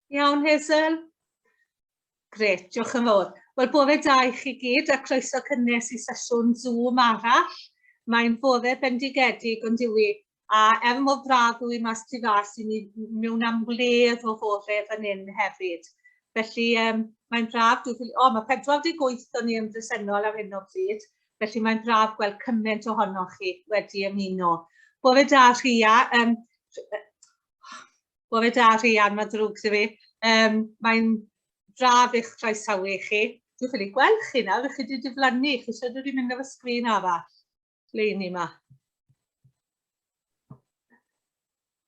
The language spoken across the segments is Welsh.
Iawn, Hazel? Gret, diolch yn fawr. Wel, bore da i chi gyd a croeso cynnes i sesiwn Zoom arall. Mae'n bore bendigedig ond yw i. A mor braf yw i mas tu fas i ni mewn ambledd o fore fan hyn hefyd. Felly, mae'n braf, mae 48 o'n i yn bresennol ar hyn o bryd. Felly mae'n braf gweld cymaint ohonoch chi wedi ymuno. Bore da Rhian, mae drwg dy fi. Mae'n braf eich croesawu chi. Dwi'n ffili gweld chi nawr, chi wedi diflannu. Chi eisiau dod i mynd ar y sgrin arall? Le ni yma.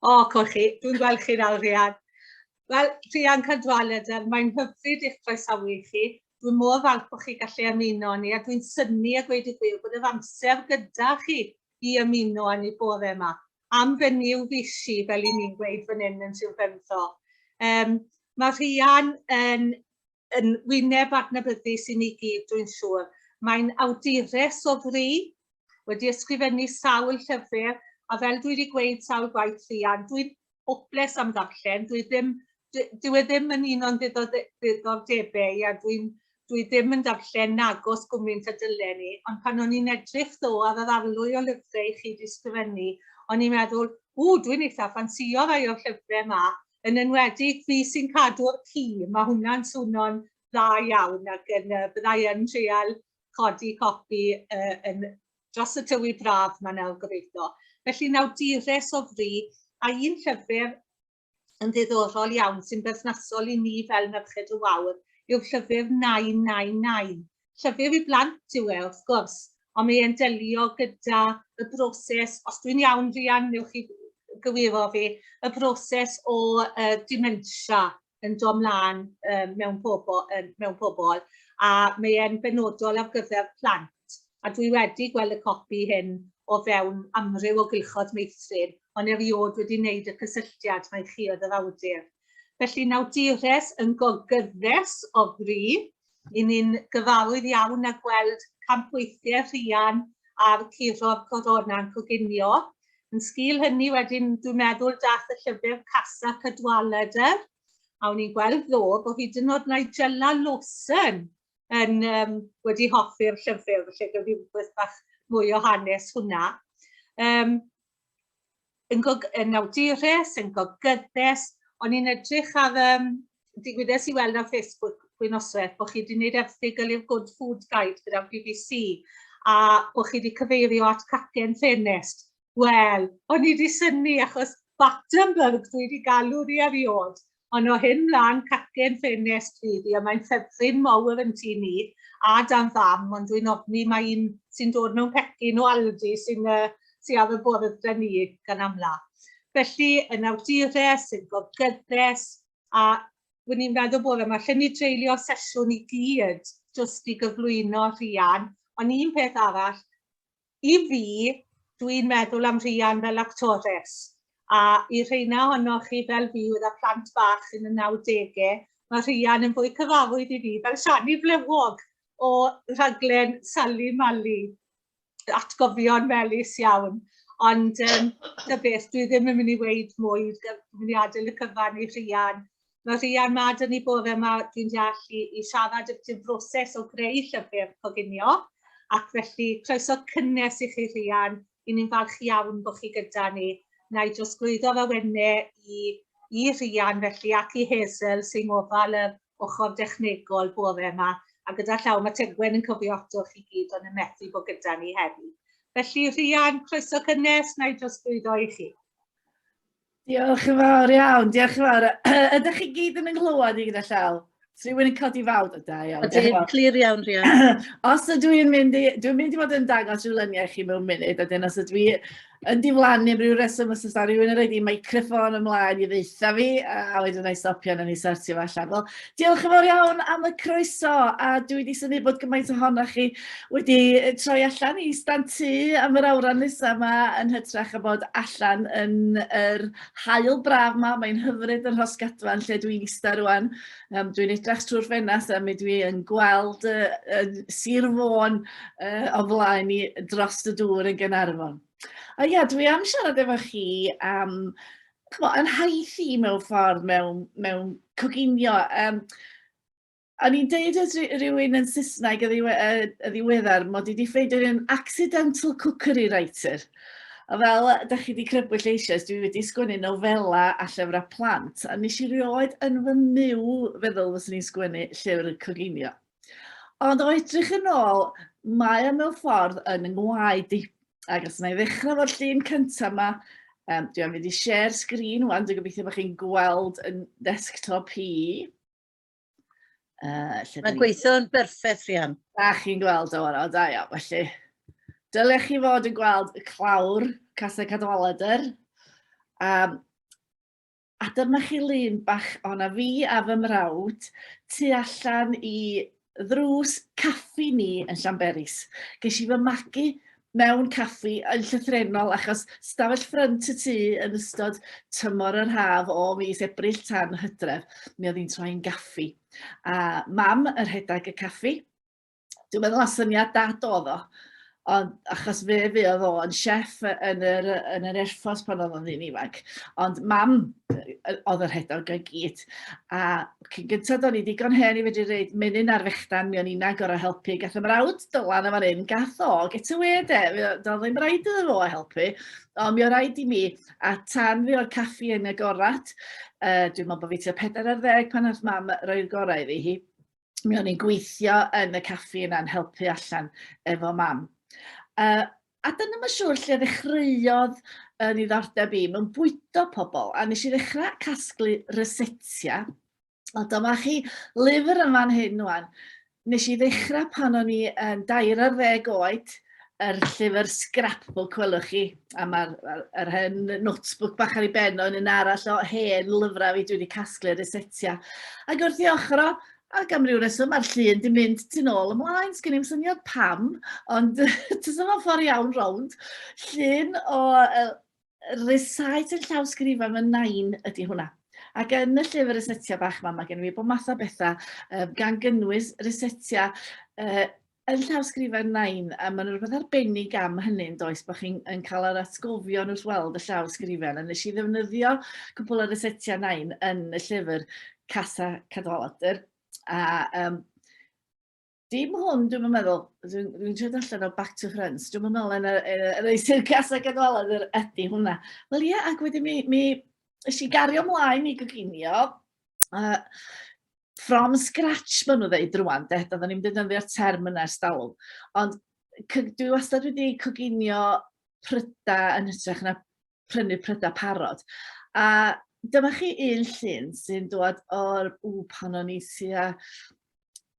O, chi, dwi'n gweld chi nawr, Rhian. Wel, Rhian Caldwadr, mae'n hyfryd eich croesawu chi. Dwi'n mor falch bod chi gallu ymuno ni, a dwi'n synnu a gweud y gwir bod yr amser gyda chi i ymuno ni bore yma. Am fenyw fisi, fel i ni'n gweud fan hyn yn Sir Benfro. Mae Rhian yn wyneb adnabyddus i ni gyd, dwi'n siŵr. Mae'n awdures o fri, wedi ysgrifennu sawl llyfr, a fel dwi wedi gweud sawl gwaith Rhian, dwi'n hoples am ddarllen, dwi ddim yn un o'n ddiddordebau, a dwi ddim yn darllen agos gwmynt y dylen ni, ond pan o'n i'n edrych ddo ar yr arlwy o lyfrau chi wedi ysgrifennu, o'n i'n meddwl, dwi'n eitha ffansio rai o'r llyfrau yma, yn enwedig fi sy'n cadw'r ci, mae hwnna'n swnio'n dda iawn ac byddai yn trial codi copi dros y tywy braf mae nawr gobeithio. Felly nawdures o fri, a un llyfr yn ddiddorol iawn sy'n berthnasol i ni fel Merched y Wawr yw'r llyfr 999. Llyfr i blant yw wrth gwrs, ond mae'n delio gyda y broses, os dwi'n iawn Rhian, newch chi gywiro fi, y broses o dementia yn dod mlaen mewn pobl, a mae'n benodol ar gyfer plant. A dwi wedi gweld y copi hyn o fewn amryw o gylchod meithrin, ond eriod wedi wneud y cysylltiad mae chi oedd yr awdur. Felly nawdures yn gogyddes o fri, i ni'n gyfarwydd iawn a gweld campweithiau Rhian ar curo'r corona'n Coginio. Yn sgil hynny wedyn, dwi'n meddwl dath y llyfr Casa Caldwadr, a o'n i'n gweld ddo bod hyd yn oed Nigella Lawson wedi hoffi'r llyfr, felly gyda fi rhywbeth bach mwy o hanes hwnna. Yn awdures, yn gogyddes, o'n i'n edrych ar digwyddes i weld ar Facebook gwynoswaith bod chi wedi gwneud erthygl i'r Good Food Guide gyda'r BBC a bod chi wedi cyfeirio at cacen ffenest. Wel, o'n i wedi synnu achos Battenberg dwi wedi galw ni eriod, ond o hyn mlaen cacen ffenest fi, a mae'n ffefryn mawr yn tu ni, a dan fam, ond dwi'n ofni mae un sy'n dod mewn pecyn o Aldi sy'n ar y bwrdd da ni gan amla. Felly, yn awdures, yn gogyddes, a wy'n i'n meddwl bod yma, lle ni treulio sesiwn i gyd, jyst i gyflwyno Rhian, ond un peth arall, i fi, dwi'n meddwl am Rhian fel actores, a i rheina ohonoch chi fel fi oedd a plant bach yn y 90au, mae Rhian yn fwy cyfarwydd i fi fel Siani Flewog o rhaglen Sally Mali, atgofion melys iawn. Ond y beth, dwi ddim yn mynd i weid mwy, dwi'n mynd i adael y cyfan i Rhian. Mae Rhian ma dyn ni bore yma, dwi'n deall i siarad y broses o greu llyfr Coginio, ac felly croeso cynnes i chi Rhian, i ni'n falch iawn bod chi gyda ni. Na i jyst glwyddo'r awennau i Rhian felly ac i Hazel sy'n ngofal y ochr dechnegol bore yma, a gyda llaw mae Tegwen yn cofio ato chi gyd ond yn methu bod gyda ni heddi. Felly Rhian, croeso cynnes, na i jyst glwyddo i chi. Diolch yn fawr iawn, diolch yn fawr. Ydych chi gyd yn ynglywed i gyda llaw? Rwy'n yn codi fawd o da iawn. Ydy'n clir iawn, Rhian. Os dwi'n mynd i fod yn dangos rhyw lyniau chi mewn munud, ydyn os ydw i yn diflannu am ryw reswm os ydw rhywun yn rhaid i meicroffon ymlaen i ddeitha fi, a wedyn i stopio na ni sortio fe allan. Wel, diolch yn fawr iawn am y croeso, a dwi wedi synnu bod gymaint ohonoch chi wedi troi allan i stantu am yr awran nesaf yma yn hytrach a bod allan yn yr haul braf yma. Mae'n hyfryd yn Rhosgadfan lle dwi'n eistedd rwan. Dwi'n edrych trwy'r ffenast a mi dwi yn gweld Sir Fôn o flaen i dros y dŵr yn Gaernarfon. A ia, dwi am siarad efo chi am yn haith i mewn ffordd mewn coginio. O'n i'n deud rhywun yn Saesneg y ddiweddar mod i wedi ffeindio yn accidental cookery writer. A fel ydych chi wedi crybwyll eisiau, dwi wedi sgwennu nofela a llyfrau plant, a nes i rioed yn fy myw feddwl fyswn i'n sgwennu llyfr coginio. Ond o edrych yn ôl, mae e mewn ffordd yn ngwaed i. Ac os yna i ddechrau fo'r llun cyntaf yma, dwi am fynd i share screen wan, dwi'n gobeithio bod chi'n gweld yn desktop i. Mae'n gweithio'n berffaith, Rhian. A chi'n gweld o, da iawn, felly. Dylech chi fod yn gweld y clawr Casau Cadwaladr. A dyma chi lun bach o'na fi a fy mrawd tu allan i ddrws caffi ni yn Llanberis. Ges i fy magu mewn caffi yn llythrenol achos stafell ffrynt y tŷ yn ystod tymor yr haf o mis Ebrill tan Hydref. Mi oedd hi'n troi'n gaffi. A mam yr rhedeg y caffi. Dwi'n meddwl na syniad dad oedd o. Ond achos fe oedd o yn chef yn yr erffos pan oedd o'n ddyn ifanc. Ond mam oedd yr hedog o gyd. A cyn gyntaf o'n i digon hen i fedru reid menyn ar fechdan, mi o'n i'n gorau helpu. Gath y mrawd dylan yma'n un, gath o, get away de. Doedd ddim rhaid iddo fo helpu. Ond mi o rhaid i mi, a tan fi o'r caffi yn agorad, dwi'n meddwl bod fi tua 40 pan oedd mam roi'r gorau iddi hi. Mi o'n i'n gweithio yn y caffi yna'n helpu allan efo mam. A dyna mae'n siŵr lle ddechreuodd yn ei ddordeb i mewn bwydo pobl. A nes i ddechrau casglu resetia. A dyma chi lyfr yn fan hyn wan. Nes i ddechrau pan o'n i yn 20 oed, yr llyfr scrapbook welwch chi. A mae'r hen notebook bach ar ei ben o'n un arall o hen lyfrau fi dwi wedi casglu resetia. Ac wrth i ochr o, ac am ryw reswm, mae'r llun di mynd tu nôl ymlaen, sgen i'n syniad pam, ond tysa fo'n ffordd iawn rownd. Llun o recite yn llawsgrifau fy nain ydy hwnna. Ac yn y llyfr resetia bach yma, mae gen i bod math o bethau gan gynnwys resetia yn llawsgrifau nain, a mae'n rhywbeth arbennig am hynny'n does, bod chi'n cael yr atgofion wrth weld y llawsgrifau. A nes i ddefnyddio cwbl o resetia nain yn y llyfr Casau Cadwaladr. A dim hwn, dwi'n meddwl, dwi'n siarad allan o Back to Friends, dwi'n meddwl yn yr eisiau Casau Cadwaladr ydy hwnna. Wel ie, ac wedyn mi ys i gario ymlaen i goginio, from scratch maen nhw ddeud rwan, doeddwn ni'n defnyddio'r term yna ers talwm. Ond dwi wastad wedi coginio pryda yn hytrach na prynu pryda parod. A dyma chi un llun sy'n dod o'r pan o'n i tua,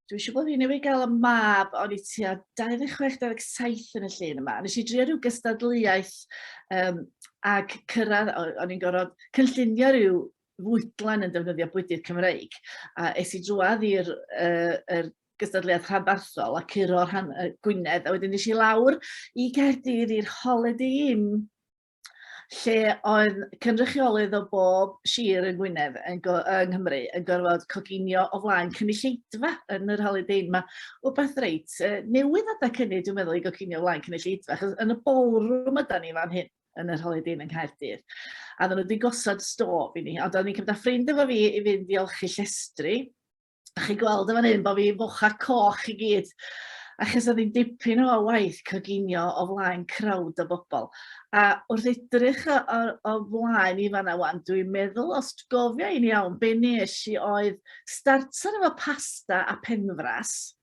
dwi'n siŵr bod fi newydd gael y mab, o'n i tua 26-27 yn y llun yma. Nes i drio rhyw gystadleuaeth ag cyrraedd, o'n i'n gorfod cynllunio rhyw fwydlan yn defnyddio bwydydd Cymreig. A es i drwad i'r gystadleuaeth rhanbarthol a curo'r Gwynedd, a wedyn nes i lawr i Gaerdydd i'r Holiday Inn, lle oedd cynrychiolydd o bob sir yn Gwynedd yng Nghymru yn gorfod coginio o flaen cynulleidfa yn yr Holiday Inn. Mae wbeth reit newydd adeg hynny, dwi'n meddwl, i goginio o flaen cynulleidfa, achos yn y ballroom yda ni fan hyn yn yr Holiday Inn yng Nghaerdydd. A ddyn nhw wedi gosod stof i ni, ond o'n i'n cymryd â ffrind efo fi i fynd i olchi llestri. A chi gweld yn fan hyn bod fi focha coch i gyd. Achos oedd hi'n dipyn o waith coginio o flaen crowd o bobl. A wrth edrych o flaen i fanna wan, dwi'n meddwl, os gofio i'n iawn, be nes i oedd starter efo pasta a penfras,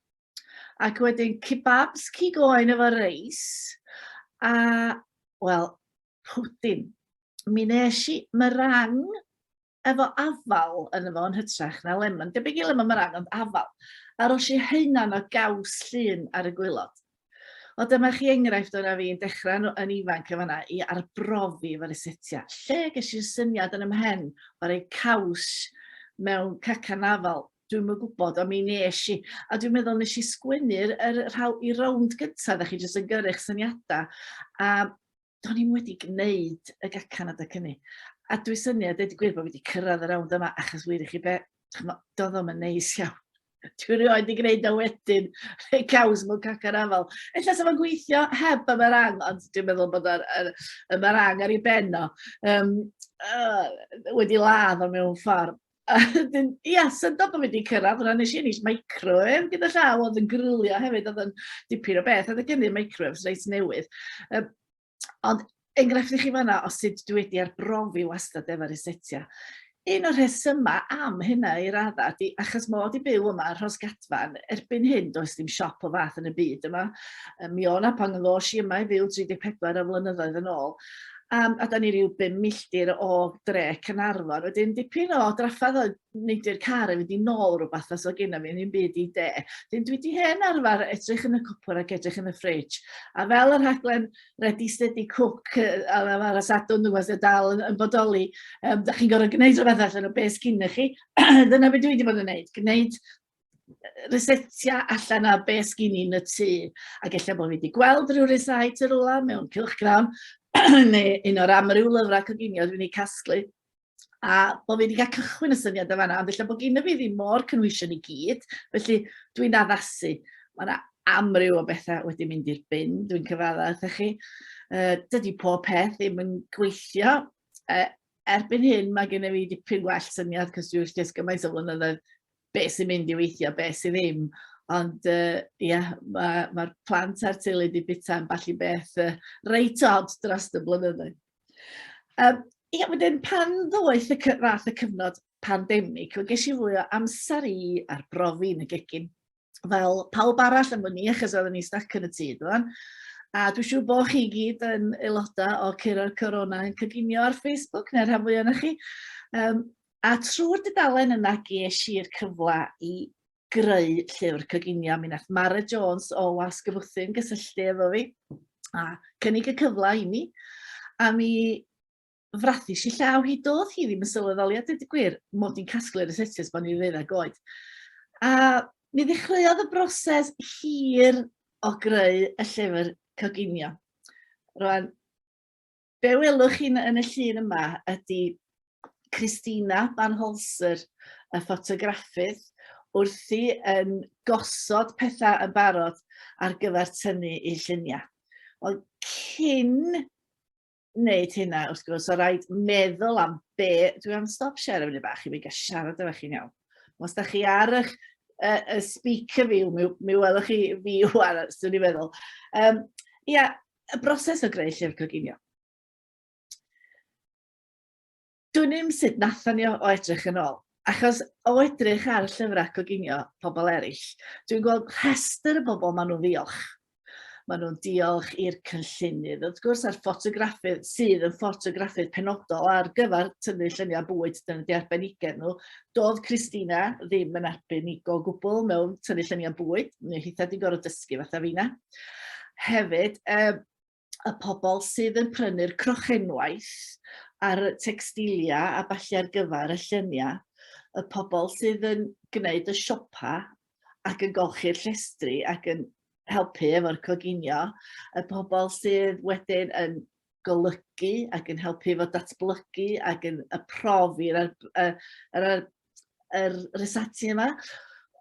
ac wedyn kebabs cigoen efo reis, a, wel, pwdin. Mi nes i meringue efo afal yn hytrach na lemon. Debyg i lemon meringue, ond afal. A ros i hynna'n o gaws llun ar y gwylod. O dyma chi enghraifft o'na fi'n dechrau yn ifanc yn fanna i arbrofi efo resetia. Lle ges i'r syniad yn ymhen o rei caws mewn cacan afal. Dwi'm yn gwybod, ond mi nes i. A dwi'n meddwl nes i sgwennu'r i rownd gyntaf, ddech chi jyst yn gyrru'ch syniadau. A do'n i'm wedi gwneud y gacan adeg hynny. A dwi'n syniad, dweud gwir bod fi wedi cyrraedd y rownd yma, achos wir i chi be, doedd o'm yn neis iawn. Dwi'n rhoi i gwneud o wedyn, rhoi caws mewn cacar afal. Ella sa fo'n gweithio heb y marang, ond dwi'n meddwl bod y marang ar ei benno wedi ladd o mewn ffordd. Ia, sy'n dod bod wedi cyrraedd, hwnna nes i ennill microwave gyda llaw, oedd yn grylio hefyd, oedd yn dipyn o beth, oedd yn gynnu microwaves reit newydd. Ond enghraifft i chi fanna, o sut dwi wedi arbrofi wastad efo'r resetia. Un o'r rhesyma am hynna i radda, achos mod i byw yma ar Rhosgadfan, erbyn hyn does dim siop o fath yn y byd yma. Mi o'na pan ddoes i yma i fyw 34 o flynyddoedd yn ôl. A da ni ryw 5 milltir o dre Cynarfon. Wedyn dipyn o draffadd o neidio'r car a fynd i nôl rhywbeth os o gyda fi, ni'n byd i de. Dyn dwi wedi hen arfer edrych yn y cwpwr ac edrych yn y ffridge. A fel yr rhaglen Ready Steady Cook, ar y sadwn dwi'n gwybod dal yn bodoli, da chi'n gorfod gwneud rhywbeth allan o beth gyda chi. Dyna beth dwi wedi bod yn gwneud. Gwneud resetia allan o beth gyn i'n y tŷ. Ac efallai bod fi wedi gweld rhyw resait yr ola mewn cylchgram, neu un o'r amryw lyfrau Coginio dwi'n ei casglu. A bod fi wedi cael cychwyn y syniad o fanna, ond efallai bod gyda fi ddim mor cynwysion i gyd, felly dwi'n addasu. Mae yna amryw o bethau wedi mynd i'r bin, dwi'n cyfadda wrthych chi. Dydy pob peth ddim yn gweithio. Erbyn hyn mae gen i fi dipyn gwell syniad, cos dwi'n wrth gymaint o flynyddoedd beth sy'n mynd i weithio, beth sy'n ddim. Ond ia, mae'r plant a'r teulu wedi bita yn balli beth reit od dros y blynyddoedd. Ia, wedyn pan ddoeth fath y cyfnod pandemig, ges i fwy o amser i arbrofi yn y gegin. Fel pawb arall am ni, achos oedden ni stac yn y tŷ, dwi'n. A dwi'n siŵr bod chi gyd yn aelodau o Curo'r Corona yn Coginio ar Facebook, neu'r rhan fwy o'na chi. A trwy'r dudalen yna ges i'r cyfle i greu llyfr Coginio. Mi nath Mara Jones o Was Gyfwthyn gysylltu efo fi a cynnig y cyfle i mi. A mi frathis i llaw hi doedd hi ddim yn sylweddoli, a dweud y gwir, mod i'n casglu'r resetiau bod ni'n 12 oed. A mi ddechreuodd y broses hir o greu y llyfr Coginio. Rwan, be welwch chi yn y llun yma ydy Christina Banholser, y ffotograffydd, wrthi yn gosod pethau yn barod ar gyfer tynnu i lluniau. Ond cyn wneud hynna, wrth gwrs, o rhaid meddwl am be... Dwi am stop share efo ni bach i mi gael siarad efo chi'n iawn. Os da chi ar y speaker view, mi welwch chi fi wan, swn i'n meddwl. Ia, y broses o greu llyfr Coginio. Dwi'n ddim sut nathon ni o edrych yn ôl. Achos o edrych ar y llyfrau Coginio pobl eraill, dwi'n gweld rhestr y bobl maen nhw'n ddiolch. Maen nhw'n diolch i'r cynllunydd. Wrth gwrs, a'r ffotograffydd sydd yn ffotograffydd penodol ar gyfer tynnu lluniau bwyd, dyna di arbenigedd nhw. Doedd Christina ddim yn arbennig o gwbl mewn tynnu lluniau bwyd, neu hitha di gorfod dysgu fatha fi'na. Hefyd, y pobl sydd yn prynu'r crochenwaith a'r textilia a balli ar gyfer y lluniau, y pobl sydd yn gwneud y siopa ac yn golchi'r llestri ac yn helpu efo'r Coginio, y pobl sydd wedyn yn golygu ac yn helpu efo datblygu ac yn profi'r resati yma.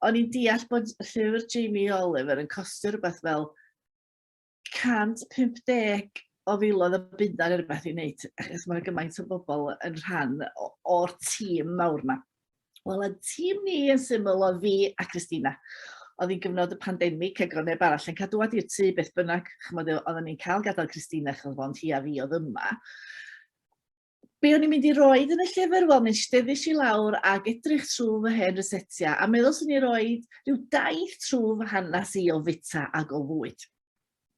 O'n i'n deall bod llyfr Jamie Oliver yn costio rhywbeth fel 150 o filoedd o bundan neu rhywbeth i wneud, achos mae gymaint o bobl yn rhan o'r tîm mawr yma. Wel, y tîm ni yn syml o fi a Christina. Oedd hi'n gyfnod y pandemig ac oedd neb arall yn cadw ad i'r tŷ beth bynnag. Oedden ni'n cael gadael Christina chylfond hi a fi oedd yma. Be o'n i'n mynd i roed yn y llyfr? Wel, nes i steddish i lawr ac edrych trwy fy hen resetia a meddwl sy'n i roed rhyw daith trwy fy hanes i o fita ac o fwyd.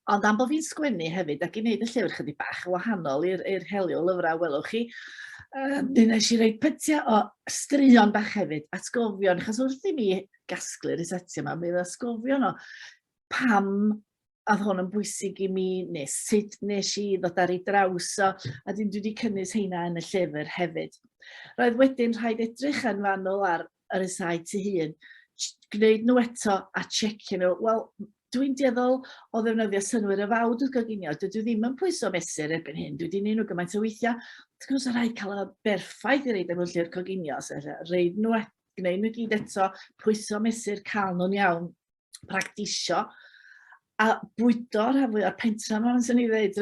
Ond am bod fi'n sgwennu hefyd ac i wneud y llyfr chydig bach yn wahanol i'r helio lyfrau welwch chi, nes i roi pytiau o straeon bach hefyd, atgofion, achos wrth i mi gasglu'r resetia yma, mi atgofion o pam oedd hwn yn bwysig i mi, neu sut nes i ddod ar ei draws o, a dwi wedi cynnwys heina yn y llyfr hefyd. Roedd wedyn rhaid edrych yn fanwl ar y resait ei hun, gwneud nhw eto a checio nhw. Wel, dwi'n dieddol o ddefnyddio synwyr y fawd wrth Coginio. Dydw ddim yn pwyso mesur erbyn hyn. Dwi wedi gwneud nhw gymaint o weithiau. Dwi'n gwrs, rhaid cael y berffaith i reid am y llyfr Coginio. Reid nhw gwneud nhw gyd eto, pwyso mesur, cael nhw'n iawn, practisio, a bwydo rhan fwy o'r pentra yma, sy'n ni ddweud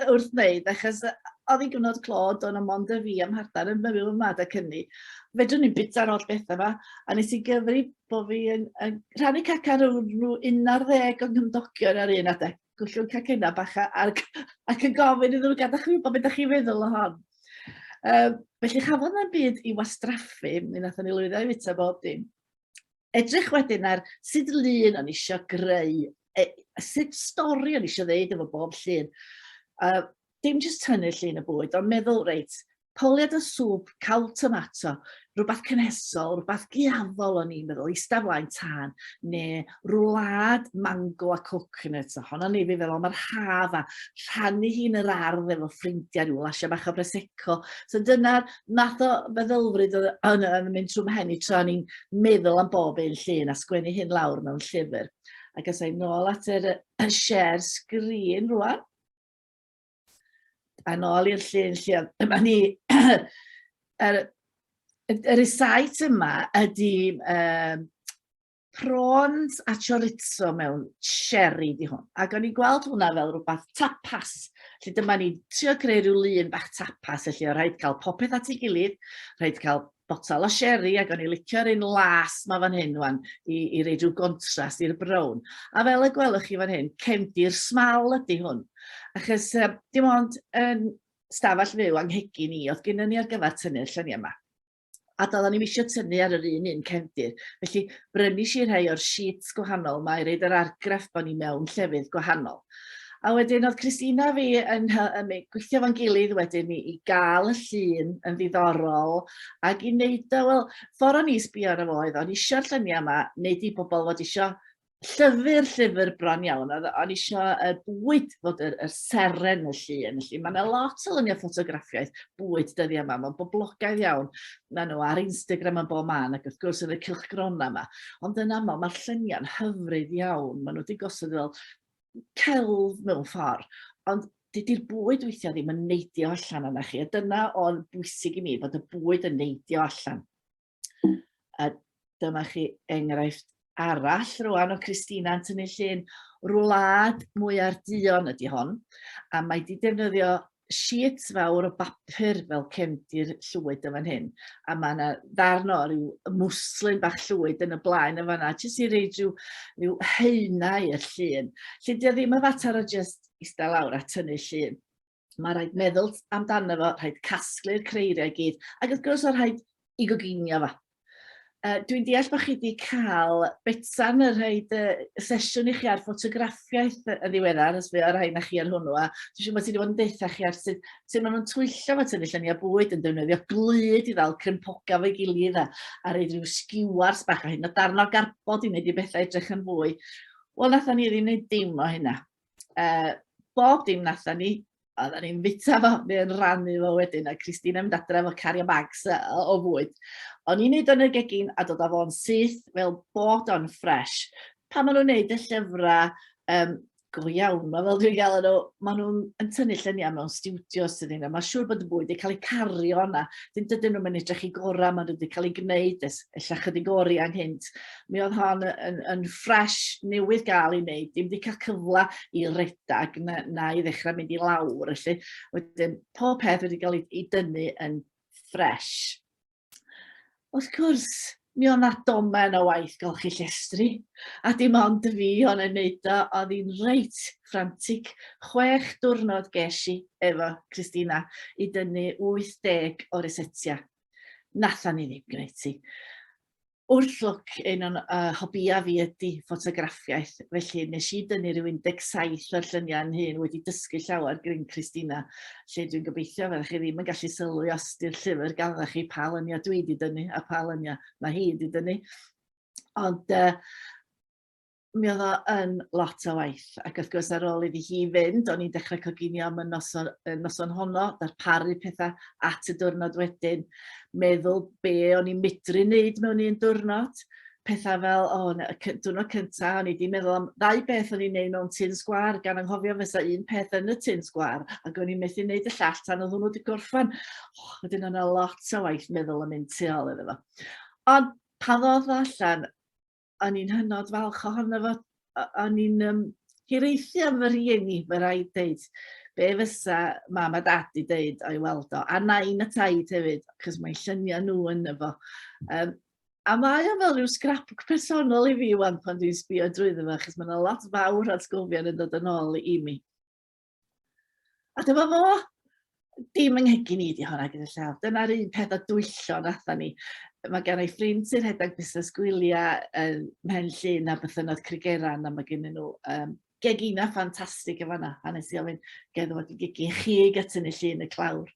wrth wneud, achos oedd hi gyfnod clod, o'n mond y fi am hardar yn byw yma da cynni. Fedrwn ni'n byta'r holl bethau yma, a nes i gyfri bod fi yn rhannu caca rhyw 11 o gymdogion ar un adeg, gwllwng cacena bach ac yn gofyn iddyn nhw gadach chi wybod beth ydych chi'n feddwl o hon. Felly chafodd na'n byd i wastraffu, mi nathon ni lwyddo i fita bob dim. Edrych wedyn ar sut lun o'n eisiau greu, sut stori o'n eisiau ddeud efo bob llun. Dim jyst tynnu llun y bwyd, ond meddwl, reit, poliad o swp, cawl tomato, rhywbeth cynhesol, rhywbeth giafol o'n i'n meddwl, ista flaen tân, neu rwlad mango a coconut. Honno ni fi feddwl, mae'r haf a rhannu hi'n yr ardd efo ffrindiau rhyw lasio bach o Prosecco. So dyna'r math o feddylfryd yn mynd trwy mhen i tra ni'n meddwl am bob un llun a sgwennu hyn lawr mewn llyfr. Ac as ei nôl at yr share screen rwan. A nôl i'r llun lle, yma ni, yr recipe yma ydy prawns a chorizo mewn sherry di hwn. Ac o'n i'n gweld hwnna fel rhywbeth tapas. Lle dyma ni trio greu rhyw lun bach tapas, felly o rhaid cael popeth at ei gilydd, rhaid cael botel o sherry, ac o'n i'n licio'r un las ma fan hyn wan, i reid rhyw contrast i'r brown. A fel y gwelwch chi fan hyn, cefndir smal ydy hwn. Achos dim ond yn stafell fyw anghegin ni, oedd gennym ni ar gyfer tynnu'r lluniau yma. A doeddwn ni'n eisiau tynnu ar yr un cefndir. Felly, brynis i rhai o'r sheets gwahanol yma i reid yr argraff bod ni mewn llefydd gwahanol. A wedyn oedd Christina fi yn gweithio fo'n gilydd wedyn i gael y llun yn ddiddorol ac i wneud o, wel, ffordd o'n i sbio ar y fo oedd, o'n eisiau'r lluniau yma, wneud i bobl fod eisiau llyfr bron iawn, o'n eisiau y bwyd fod yr seren y llun. Mae yna lot o lyniau ffotograffiaeth bwyd dyddiau yma, mae'n boblogaidd iawn. Mae nhw ar Instagram yn bob man, ac wrth gwrs yn y cylchgrona yma. Ond yn aml, mae'r lluniau'n hyfryd iawn. Mae nhw wedi gosod fel celf mewn ffordd. Ond dydy'r bwyd weithiau ddim yn neidio allan yna chi. A dyna o'n bwysig i mi, bod y bwyd yn neidio allan. A dyma chi enghraifft arall rwan o Christina yn tynnu llun. Rwlad mwy ar duon ydy hon, a mae wedi defnyddio sheets fawr o bapur fel cefndir llwyd yn fan hyn, a mae yna ddarn o ryw mwslin bach llwyd yn y blaen yn fan'na, jyst i reid ryw heunau i'r llun. Lle dy ddim y fatar o just eistedd lawr a tynnu llun. Mae rhaid meddwl amdano fo, rhaid casglu'r creiriau i gyd, ac wrth gwrs o rhaid i goginio fo. Dwi'n deall bod chi wedi cael betsan yr rhaid sesiwn i chi ar ffotograffiaeth yn ddiweddar, os fe o'r rhaid na chi ar hwnnw, a dwi'n siŵr bod ti wedi bod yn deitha chi ar sut maen nhw'n twyllo fo tynnu lluniau bwyd yn defnyddio glyd i ddal crympoga fo'i gilydd a reid rhyw sgiwars bach o hyn, a darn o garbod i wneud i bethau edrych yn fwy. Wel, nathon ni ddim wneud dim o hynna. Bob dim nathon ni, oedden ni'n bita fo, neu'n rannu fo wedyn, a Christina yn mynd adre fo cario bags o fwyd. O'n i'n neud o'n y gegin a dod o fo'n syth fel bod o'n ffresh. Pan maen nhw'n neud y llyfrau go iawn, fel dwi'n gael nhw, maen nhw'n tynnu lluniau mewn studios ydyn nhw. Mae'n siŵr bod y bwyd wedi cael ei cario yna. Dydyn nhw'n edrych i gorau, maen nhw wedi cael ei gwneud, ella chydig ori anghynt. Mi oedd hon yn ffresh, newydd gael ei wneud, dim wedi cael cyfle i redag na i ddechrau mynd i lawr. Felly, wedyn, pob peth wedi cael ei dynnu yn ffresh. Wrth gwrs, mi o'na domen o waith gael chi llestri, a dim ond fi o'n yn neud o, oedd hi'n reit ffrantig. 6 diwrnod ges i efo Christina i dynnu 80 o resetia. Nathan ni ddim gwneud ti. Wrth lwc, un o'n hobia fi ydy ffotograffiaeth, felly nes i dynnu rhyw 17 o'r lluniau'n hyn wedi dysgu llawer gyda'n Christina, lle dwi'n gobeithio fe chi ddim yn gallu sylwi os di'r llyfr ganddo chi pa lyniau dwi wedi dynnu a pa lyniau mae hi wedi dynnu. Ond mi oedd o yn lot o waith, ac wrth gwrs ar ôl iddi hi fynd, o'n i'n dechrau coginio am y noson honno, darparu pethau at y diwrnod wedyn, meddwl be o'n i'n medru wneud mewn un diwrnod, pethau fel, diwrnod cyntaf, o'n i wedi meddwl am 2 beth o'n i'n neud mewn tyn sgwar, gan anghofio fysa 1 peth yn y tyn sgwar, ac o'n i'n methu wneud y llall tan oedd hwnnw wedi gorffan. Wedyn o'na lot o waith meddwl yn mynd tu ôl iddo fo. Ond pan ddodd o allan, o'n i'n hynod falch ohono fo, o'n i'n hiraethu am fy rhieni, fy rhaid deud, be fysa mam a dad i deud o'i weld o, a nain a taid hefyd, achos mae lluniau nhw yn efo. A mae o fel rhyw scrapbook personol i fi wan pan dwi'n sbio drwyddo fo, achos mae yna lot fawr atgofion yn dod yn ôl i mi. A dyma fo, dim ynghygu ni di honna gyda llaw. Dyna'r un peth o dwyllo nathon ni. Mae gen i ffrind sy'n rhedeg busnes gwyliau Mhen Llyn a Bythynodd Crigeran, a mae gen nhw gegina ffantastig efo yna. A nes i ofyn, geddo fod i gegu chi gytyn y llun y clawr.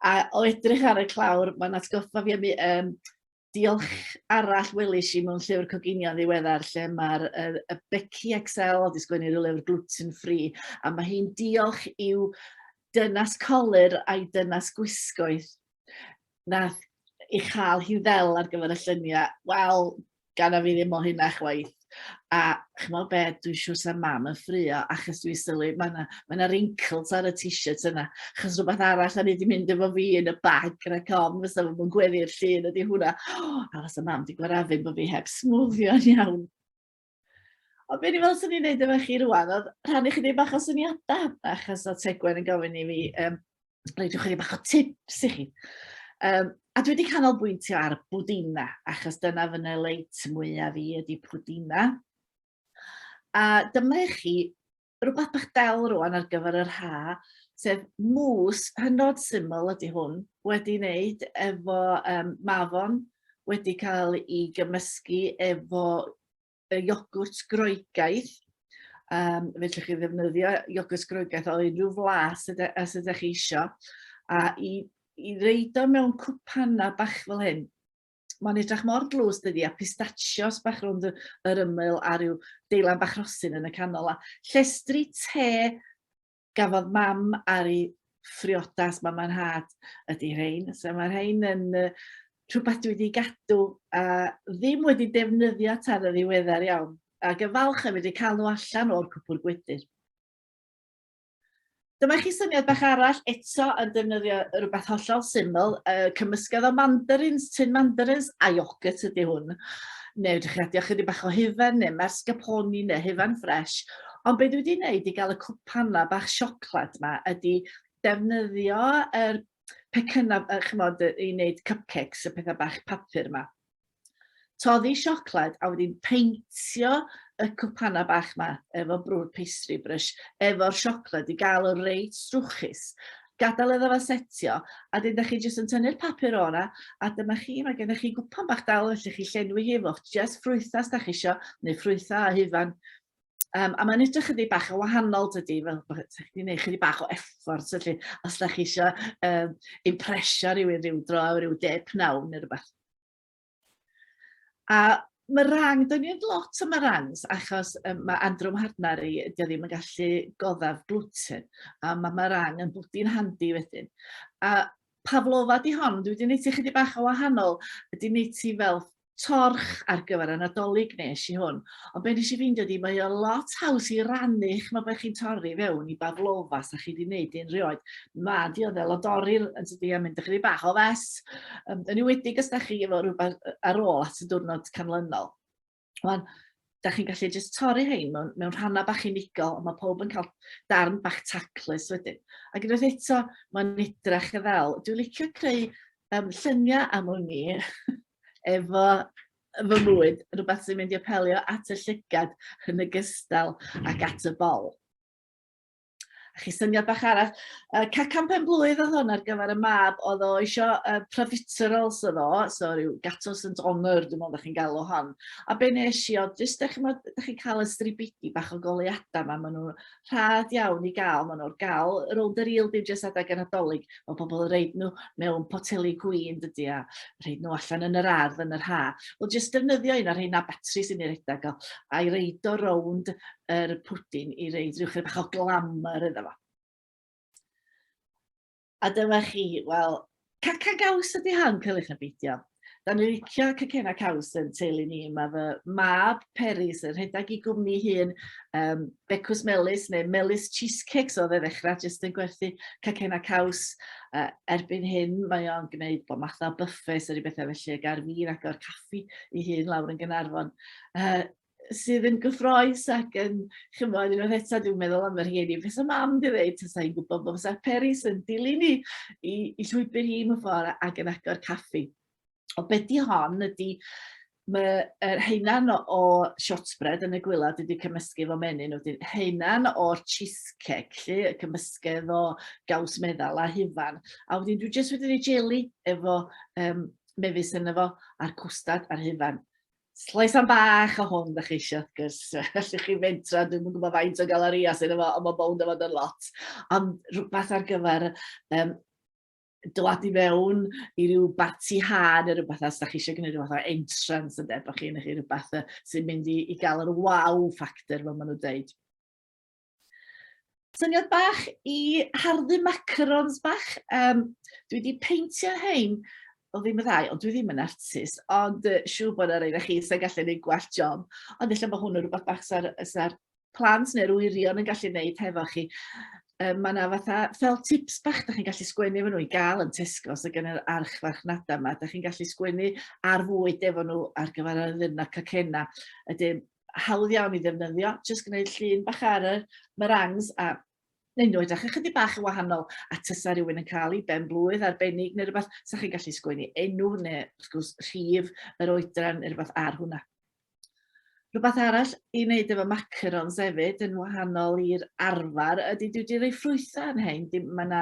A o edrych ar y clawr, mae'n atgoffa fi am diolch arall welis i mewn llyfr Coginio yn ddiweddar, lle mae'r Becky Excel wedi sgwennu ryw lyfr gluten free, a mae hi'n diolch i'w dynas colir a'i dynas gwisgoedd. Nath i chael hi ddel ar gyfer y lluniau, wel, gan fi ddim o hynna chwaith. A chymod be, dwi'n siŵr sa mam yn ffrio, achos dwi'n sylwi, mae yna wrinkles ar y t-shirt yna, achos rhywbeth arall a ni wedi mynd efo fi yn y bag yn y com, fysa fo'n gweddi'r llun ydi hwnna. A fysa mam wedi gwarafu bod fi heb smwddio'n iawn. Ond be ni fel sy'n ni'n neud efo chi rwan, oedd rhannu chydig bach o syniadau, achos o Tegwen yn gofyn i fi, roed chydig bach o tips i chi. A dwi wedi canolbwyntio ar bwdina, achos dyna fyna leit mwyaf fi ydi pwdina. A dyma i chi rhywbeth bach del rwan ar gyfer yr ha, sef mwys hynod syml ydi hwn, wedi wneud efo mafon, wedi cael ei gymysgu efo iogwrt groegaidd. Felly chi ddefnyddio iogwrt groegaidd o unrhyw flas as ydych chi isio. A i reid o mewn cwpanna bach fel hyn. Mae'n edrych mor dlws dydi, a pistachios bach rownd yr ymyl a ryw deilan bach rosyn yn y canol. A llestri te gafodd mam ar ei ffriodas mam a'n had ydi rhain. So mae rhain yn rhywbeth dwi wedi gadw a ddim wedi defnyddio tan y ddiweddar iawn. A gyfalch am wedi cael nhw allan o'r cwpwr gwydr. Dyma chi syniad bach arall eto yn defnyddio rhywbeth hollol syml, cymysgedd o mandarins, tin mandarins a iogurt ydy hwn. Neu ydych chi adio chydig bach o hufen neu mascarpone neu hufen ffres. Ond be dwi wedi wneud i gael y cwpanna bach siocled yma ydy defnyddio yr pecynna, chymod, i wneud cupcakes, y pethau bach papur yma. Toddi siocled a wedi'n peintio y cwpanna bach yma efo brwd pastry brush, efo'r siocled i gael o reit strwchus. Gadael iddo fo setio, a dyn chi jyst yn tynnu'r papur o'na, a dyma chi, mae gennych chi gwpan bach dal, felly chi llenwi hi efo just ffrwythau os da chi isio, neu ffrwythau a hufan. A mae'n edrych chydig bach o wahanol dydi, fel bod chi'n gwneud chydig bach o effort, felly os da chi isio impresio rhywun rhyw dro, rhyw 10 pnawn neu rhywbeth. A meringue, do'n i'n lot o meringues, achos mae andrwm hardnari, dio ddim yn gallu goddaf gluten, a mae meringue yn bwdi'n handi wedyn. A pavlova di hon, dwi wedi gwneud ti chydig bach o wahanol, wedi gwneud ti fel torch ar gyfer y Nadolig nes i hwn. Ond be nes i ffeindio di, mae o lot haws i rannu ch'mo' be chi'n torri fewn i bavlova sa chi wedi gwneud un rioed. Mae'n dioddel o dorri yn tydi a mynd ychydig bach o fes. Yn enwedig os da chi efo rhywbeth ar ôl at y diwrnod canlynol. Wan, da chi'n gallu jyst torri hein mewn rhanna bach unigol, ond mae pob yn cael darn bach taclus wedyn. Ac unwaith eto, mae'n edrych y fel. Dwi'n licio creu lluniau am hwn i efo fy mwyd, rhywbeth sy'n mynd i apelio at y llygad yn ogystal ac at y bol. A chi syniad bach arall, cacan pen blwydd oedd hwn ar gyfer y mab, oedd o isio profiteroles oedd o, so rhyw gatos yn honor, dwi'n meddwl da chi'n gael o hon. A be nes i o, jyst da chi'n cael y stribidi bach o goleuadau yma, maen nhw'n rhad iawn i gael, maen nhw'n gael rownd yr il dim jyst adeg yn Nadolig, mae pobl yn reid nhw mewn poteli gwyn dydy a reid nhw allan yn yr ardd yn yr ha. Wel, jyst defnyddio un ar rheina batri sy'n ei redeg o, a'i reid o rownd yr pwdin i reid rhywch bach o glamour iddo fo. A dyma chi, wel, cacan gaws ydi hon, cael eich beidio. Da ni'n licio cacena caws yn teulu ni. Mae fy mab Peris yn rhedeg I gwmni hun becws melys neu melys cheesecakes oedd e ddechrau jyst yn gwerthu cacena caws. Erbyn hyn mae o'n gwneud bod math o buffets ar ei bethau felly ag ar fi'n agor caffi I hun lawr yn Gaernarfon. Sydd yn gyffroes ac yn chymod unwaith eto dwi'n meddwl am yr rhieni. Fes o mam di ddeud tas i'n gwybod bod fysa Peris yn dilyn ni I llwybr hi mewn ffordd ac yn agor caffi. O beth di hon ydy mae'r heinan o shortbread yn y gwylad wedi cymysgu fo menyn. Wedyn heinan o'r cheesecake lle cymysgedd o gaws meddal a hifan. A wedyn dwi jyst wedi gwneud jeli efo mefus yn efo a'r cwstad a'r hifan. Slice am bach o hwn, da chi eisiau, gys allwch chi fentra, dwi'n gwybod faint o galoria sydd efo, ond mae bound efo yn lot. Ond rhywbeth ar gyfer dod I mewn I ryw barti ha neu rhywbeth os da chi eisiau gwneud rhywbeth o entrance yn deb, o'ch chi'n rhywbeth sy'n mynd I gael yr wow factor fel maen nhw'n dweud. Syniad bach I harddu macarons bach. Dwi wedi peintio hein o ddim y ddau, ond dwi ddim yn artist, ond siw bod ar ein chi sy'n gallu gwneud gwell job. Ond ella bod hwn yn rhywbeth bach sa'r plant neu rwyrion yn gallu gwneud hefo chi. Mae yna fatha fel tips bach, da chi'n gallu sgwennu efo nhw I gael yn Tesco sydd gen yr arch farchnadau yma. Da chi'n gallu sgwennu ar fwyd efo nhw ar gyfer y ddyrna cacena. Ydyn hawdd iawn I ddefnyddio, jyst gwneud llun bach ar y merangs a neu nhw edrych ychydig bach yn wahanol a tysa rhywun yn cael I ben blwydd arbennig neu rhywbeth, sa chi'n gallu sgwennu enw neu rhif yr oedran neu rhywbeth ar hwnna. Rhywbeth arall I wneud efo macarons hefyd yn wahanol i'r arfer ydy dwi wedi rhoi ffrwytha yn hein. Mae yna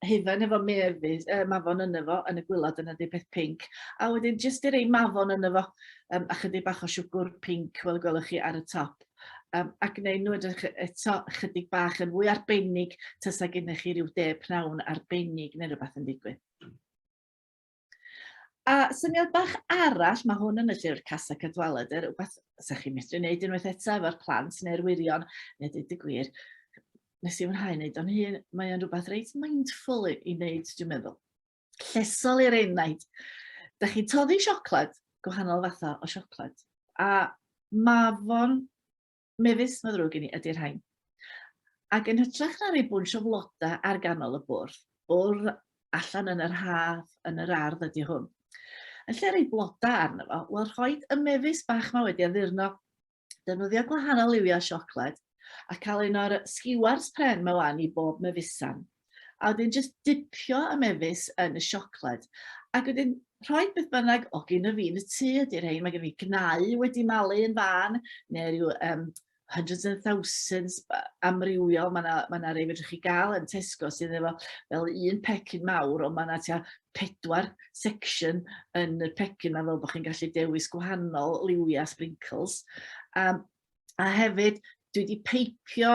hifan efo mafon yn efo yn y gwylod yn ydy peth pink. A wedyn jyst I rhoi mafon yn efo a chydig bach o siwgr pink fel gwelwch chi ar y top. Ac gwneud nhw edrych eto chydig bach yn fwy arbennig tysa gennych chi ryw de pnawn arbennig neu rhywbeth yn digwydd. A syniad bach arall, mae hwn yn y llyfr Casa Caldwadr, rhywbeth sa'ch chi'n medru wneud unwaith eto efo'r plant neu'r wirion, neu dweud y gwir. Nes I fwynhau wneud, ond mae o'n rhywbeth reit mindful I wneud, dwi'n meddwl. Llesol i'r enaid. Da chi'n toddi siocled, gwahanol fatha o siocled, a mafon mefus mae'n ddrwg I ni ydy'r rhain. Ac yn hytrach na rei bwns o floda ar ganol y bwrdd, bwrdd allan yn yr haf, yn yr ardd ydy hwn. Yn lle rei bloda arno fo, wel rhoi y mefus bach ma wedi addurno, defnyddio gwahanol liwiau siocled, a cael un o'r sgiwars pren ma wan I bob mefusan. A wedyn jyst dipio y mefus yn y siocled. Ac wedyn rhoi beth bynnag o gyn y fi yn y tŷ ydy'r rhain. Mae gen I gnau wedi malu yn fan, neu ryw hundreds and thousands amrywiol. Mae yna rei fedrwch chi gael yn Tesco sydd efo fel un pecyn mawr, ond mae yna tua 4 section yn y pecyn yma fel bod chi'n gallu dewis gwahanol liwiau sprinkles. A hefyd, dwi wedi peipio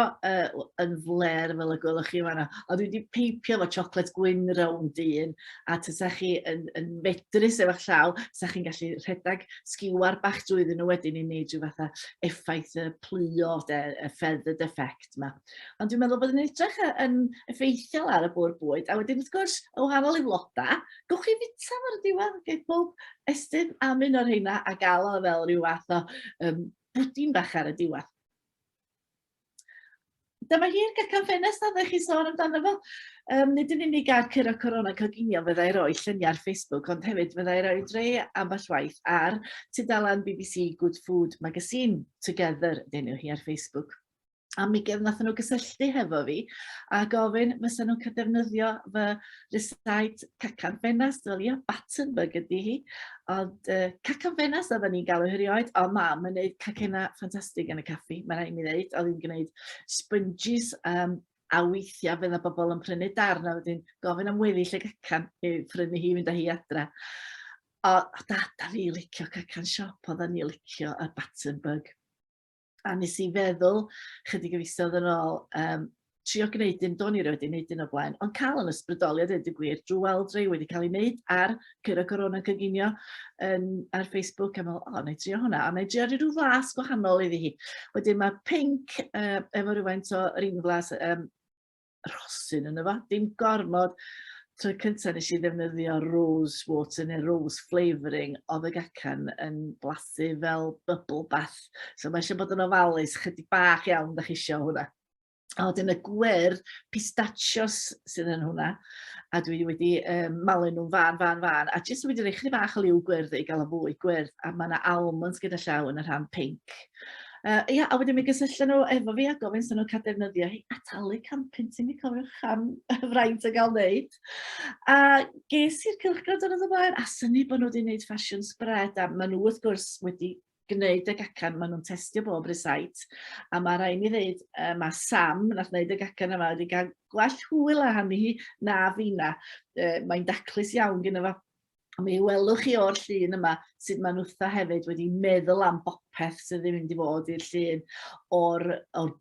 yn fler fel y gwelwch chi fanna, a dwi wedi peipio fo chocolate gwyn rownd un, a tysa chi yn medrus efo'ch llaw, sa chi'n gallu rhedeg sgiwar bach drwyddyn nhw wedyn I wneud rhyw fatha effaith y pluo, y feathered effect yma. Ond dwi'n meddwl bod yn edrych yn effeithiol ar y bwrdd bwyd, a wedyn wrth gwrs, o wahanol I floda, gowch chi fita ar y diwedd, geith bob estyn am un o'r rheina a gael o fel rhyw fath o bwdin bach ar y diwedd. Dyma hi'r gacan ffenest a ddech chi sôn amdano fo. Nid yn unig ar Curo Corona Coginio fyddai roi lluniau ar Facebook, ond hefyd fyddai roi dre ambell waith ar tudalen BBC Good Food Magazine Together, enw hi ar Facebook. A mi nathon nhw gysylltu hefo fi a gofyn fysa nhw'n cael defnyddio fy rysait cacan ffenast, fel ia, Battenberg ydy hi. Ond cacan ffenast oedden ni'n galw hirioed, o mam yn gwneud cacena ffantastig yn y caffi, mae'n rhaid mi ddeud, oedd hi'n gwneud sponges a weithiau fydda bobl yn prynu darn a wedyn gofyn am weddill y cacan I prynu hi fynd â hi adra. O, da fi licio cacan siop, oedden ni licio y Battenberg. A nes I feddwl, chydig o fisoedd yn ôl, trio gwneud un, do'n I wedi gwneud un o blaen, ond cael yn ysbrydoliad ydy gwir, drwy weld rei wedi cael ei wneud ar Curo Corona Coginio ar Facebook, a meddwl, o, neu trio hwnna, a neu trio rhyw flas gwahanol iddi hi. Wedyn mae pink efo rhywfaint o ringflas rosyn yn efo, dim gormod, Tro cyntaf nes I ddefnyddio rose water neu rose flavouring, oedd y gacan yn blasu fel bubble bath. So mae eisiau bod yn ofalus, chydig bach iawn, da chi isio hwnna. A wedyn y gwyrdd pistachios sydd yn hwnna, a dwi wedi malu nhw'n fan, a jyst wedi rhoi chydig bach o liw gwyrdd i gael y fwy gwyrdd, a mae yna almonds gyda llaw yn y rhan pink. Ia, a wedyn mi gysylltu nhw efo fi a gofyn sy'n nhw'n cael defnyddio hi atalu campyn, ti'n mi cofiwch am y fraint o gael wneud. A ges i'r cylchgred yn y blaen, a syni bod nhw wedi gwneud fashion spread, a maen nhw wrth gwrs wedi gwneud y gacan, maen nhw'n testio bob rysait, a mae rai mi ddeud, mae Sam nath wneud y gacan yma wedi cael gwell hwyl a hannu hi na fina. Mae'n daclus iawn gyda fo. Mi welwch chi o'r llun yma sut maen nhw hefyd wedi meddwl am bopeth sydd ddim wedi bod i'r llun, o'r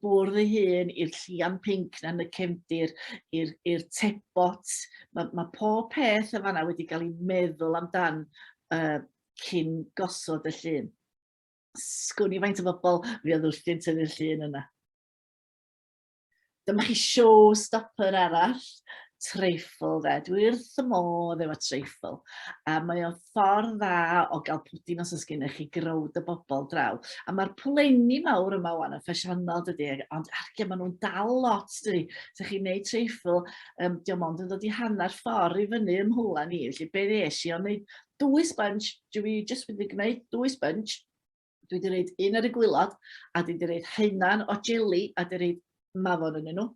bwrdd ei hun, i'r llian pinc na'n y cefndir, i'r tebot. Mae pob peth y fanna wedi cael ei meddwl amdan cyn gosod y llun. Sgwn i faint o bobl fi oedd wrthi'n tynnu'r llun yna. Dyma chi showstopper arall, treifl de. Dwi wrth y modd efo treifl. A mae o'n ffordd dda o gael pwdin os oes gennych chi growd y bobl draw. A mae'r pwlenni mawr yma wan yn ffasiynol dydy, ond arge maen nhw'n dal lot dydy. Sa chi'n neud treifl, diolch ond yn dod i hanner ffordd i fyny ym mhwla ni. Felly be ddys i, ond neud 2 sponge, dwi jyst wedi gwneud 2 sponge. Dwi wedi rhaid un ar y gwylod, a dwi wedi rhaid hynna'n o jelly, a dwi wedi rhaid mafon yn nhw.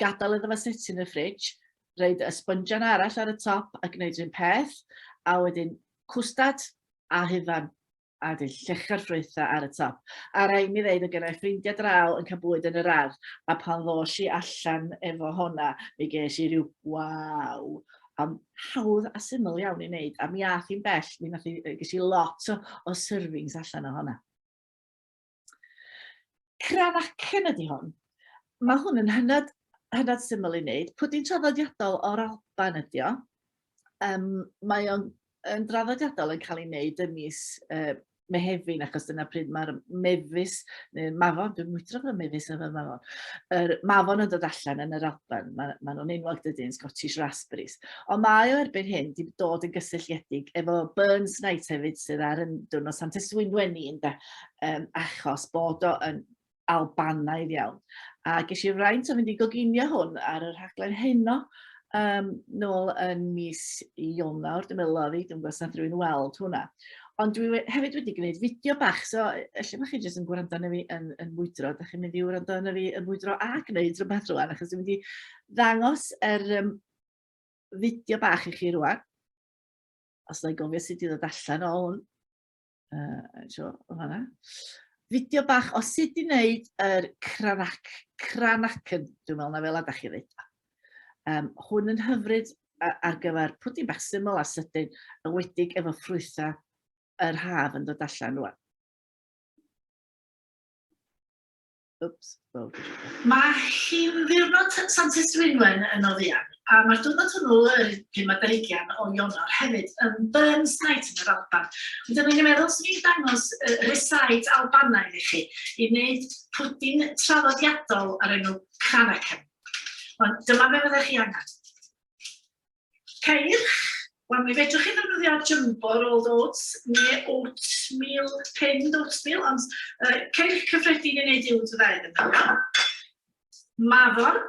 Gadael iddo fo set yn y ffridge, rhaid y spongian arall ar y top a gwneud un peth, a wedyn cwstad a hyfan, a wedyn llecha'r ffrwytha ar y top. A rai mi ddeud o gynnau ffrindiau draw yn cael bwyd yn yr ardd, a pan ddoes i allan efo honna, mi ges i ryw waw. Am hawdd a syml iawn i wneud, a mi ath i'n bell, ges i lot o servings allan o honna. Cranacen ydi hwn. Mae hwn yn hynod syml i wneud. Pwdin traddodiadol o'r Alban ydi o. Mae o'n draddodiadol yn cael ei wneud ym mis Mehefin, achos dyna pryd mae'r mefus, neu mafon, dwi'n mwydro fod y mefus efo mafon. Mafon yn dod allan yn yr Alban, mae nhw'n enwog dydyn, Scottish raspberries. Ond mae o erbyn hyn wedi dod yn gysylltiedig efo Burns Night hefyd sydd ar yn diwrnod Sant Yswynwenni, achos bod o yn Albanaidd iawn. A ges i fraint o fynd i Coginio hwn ar y rhaglen heno, nôl yn mis Ionawr, dwi'n meddwl oedd hi, dwi'n gwybod nath rhywun weld hwnna. Ond dwi hefyd wedi gwneud fideo bach, so lle mae chi jyst yn gwrando arno fi yn mwydro, da chi'n mynd i wrando arno fi yn mwydro a gwneud rhywbeth rwan, achos dwi'n mynd i ddangos fideo bach i chi rwan. Os na i gofio sut i ddod allan o hwn. Fideo bach o sut i wneud yr cranacen, dwi'n meddwl na fel a da chi ddweud. Hwn yn hyfryd ar gyfer pwdin bach syml a sydyn, yn wedig efo ffrwytha yr haf yn dod allan rwan. Mae hi'n ddiwrnod Sant Yswynwen yn o Rhian, a mae'r diwrnod hwnnw yr 15 o Ionawr hefyd yn Burns Night yn yr Alban. Dyna ni'n meddwl sy'n ni'n dangos rysait Albanaidd i chi i wneud pwdin traddodiadol ar enw cranacen. Ond dyma be fyddech chi angen. Ceir. Wel, mi fedrwch chi ddefnyddio jumbo rolled oats neu oatmeal, pinned oatmeal, ond ceir cyffredin i wneud uwd o ddau yna. Mafon,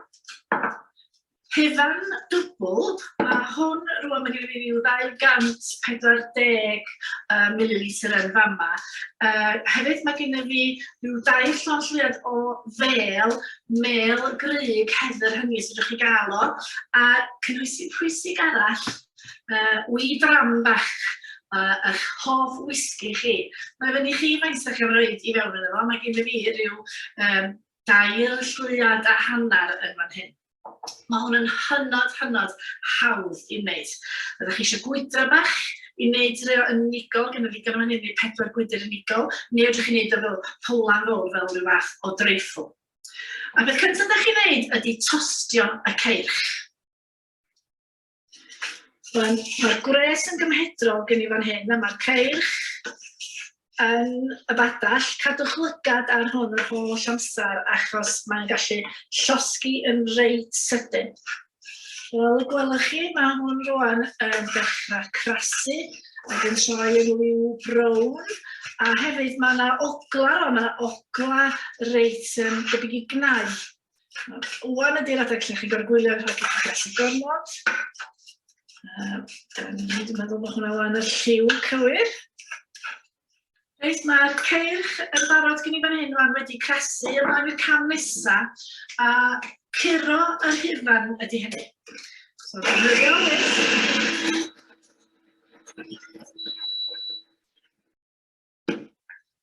hyfan dwbl, a hwn rwan mae gen i fi 240 millilitr yn fama. Hefyd mae gen i fi rhyw 2 llonllwyad o fel, mel gryg heather hynny sydd wrth chi gael o, a cynhwysyn pwysig arall, wŷ dram bach, eich hoff whisky chi. Mae fyny chi faint ydych chi'n rhoi i fewn iddo fo. Mae gen i fi rhyw 2 llwyad a hanner yn fan hyn. Mae hwn yn hynod hawdd i wneud. Ydych chi eisiau gwydra bach i wneud rhywun yn unigol, gen i fi gan fan hyn i 4 gwydr unigol, neu ydych chi'n wneud o fel polan fawr fel rhyw fath o dreifl. A beth cyntaf ydych chi'n wneud ydy tostio y ceirch. Mae'r gwres yn gymhedrol gen i fan hyn, a mae'r ceirch yn y badall. Cadwch lygad ar hwn yr holl amser achos mae'n gallu llosgi yn reit sydyn. Fel y gwelwch chi, mae hwn rwan yn dechrau crasu ac yn troi yn liw brown. A hefyd mae yna ogla reit debyg i gnau. Wan ydy'r adeg lle chi'n gorfod gwylio rhag i'ch gallu gormod. Dwi'n meddwl bod hwnna wan y lliw cywir. Reit, mae'r ceirch yn barod gen i fan hyn rwan wedi crasu ymlaen i'r cam nesaf a curo yr hifan ydy hynny. So, defnyddio whisk.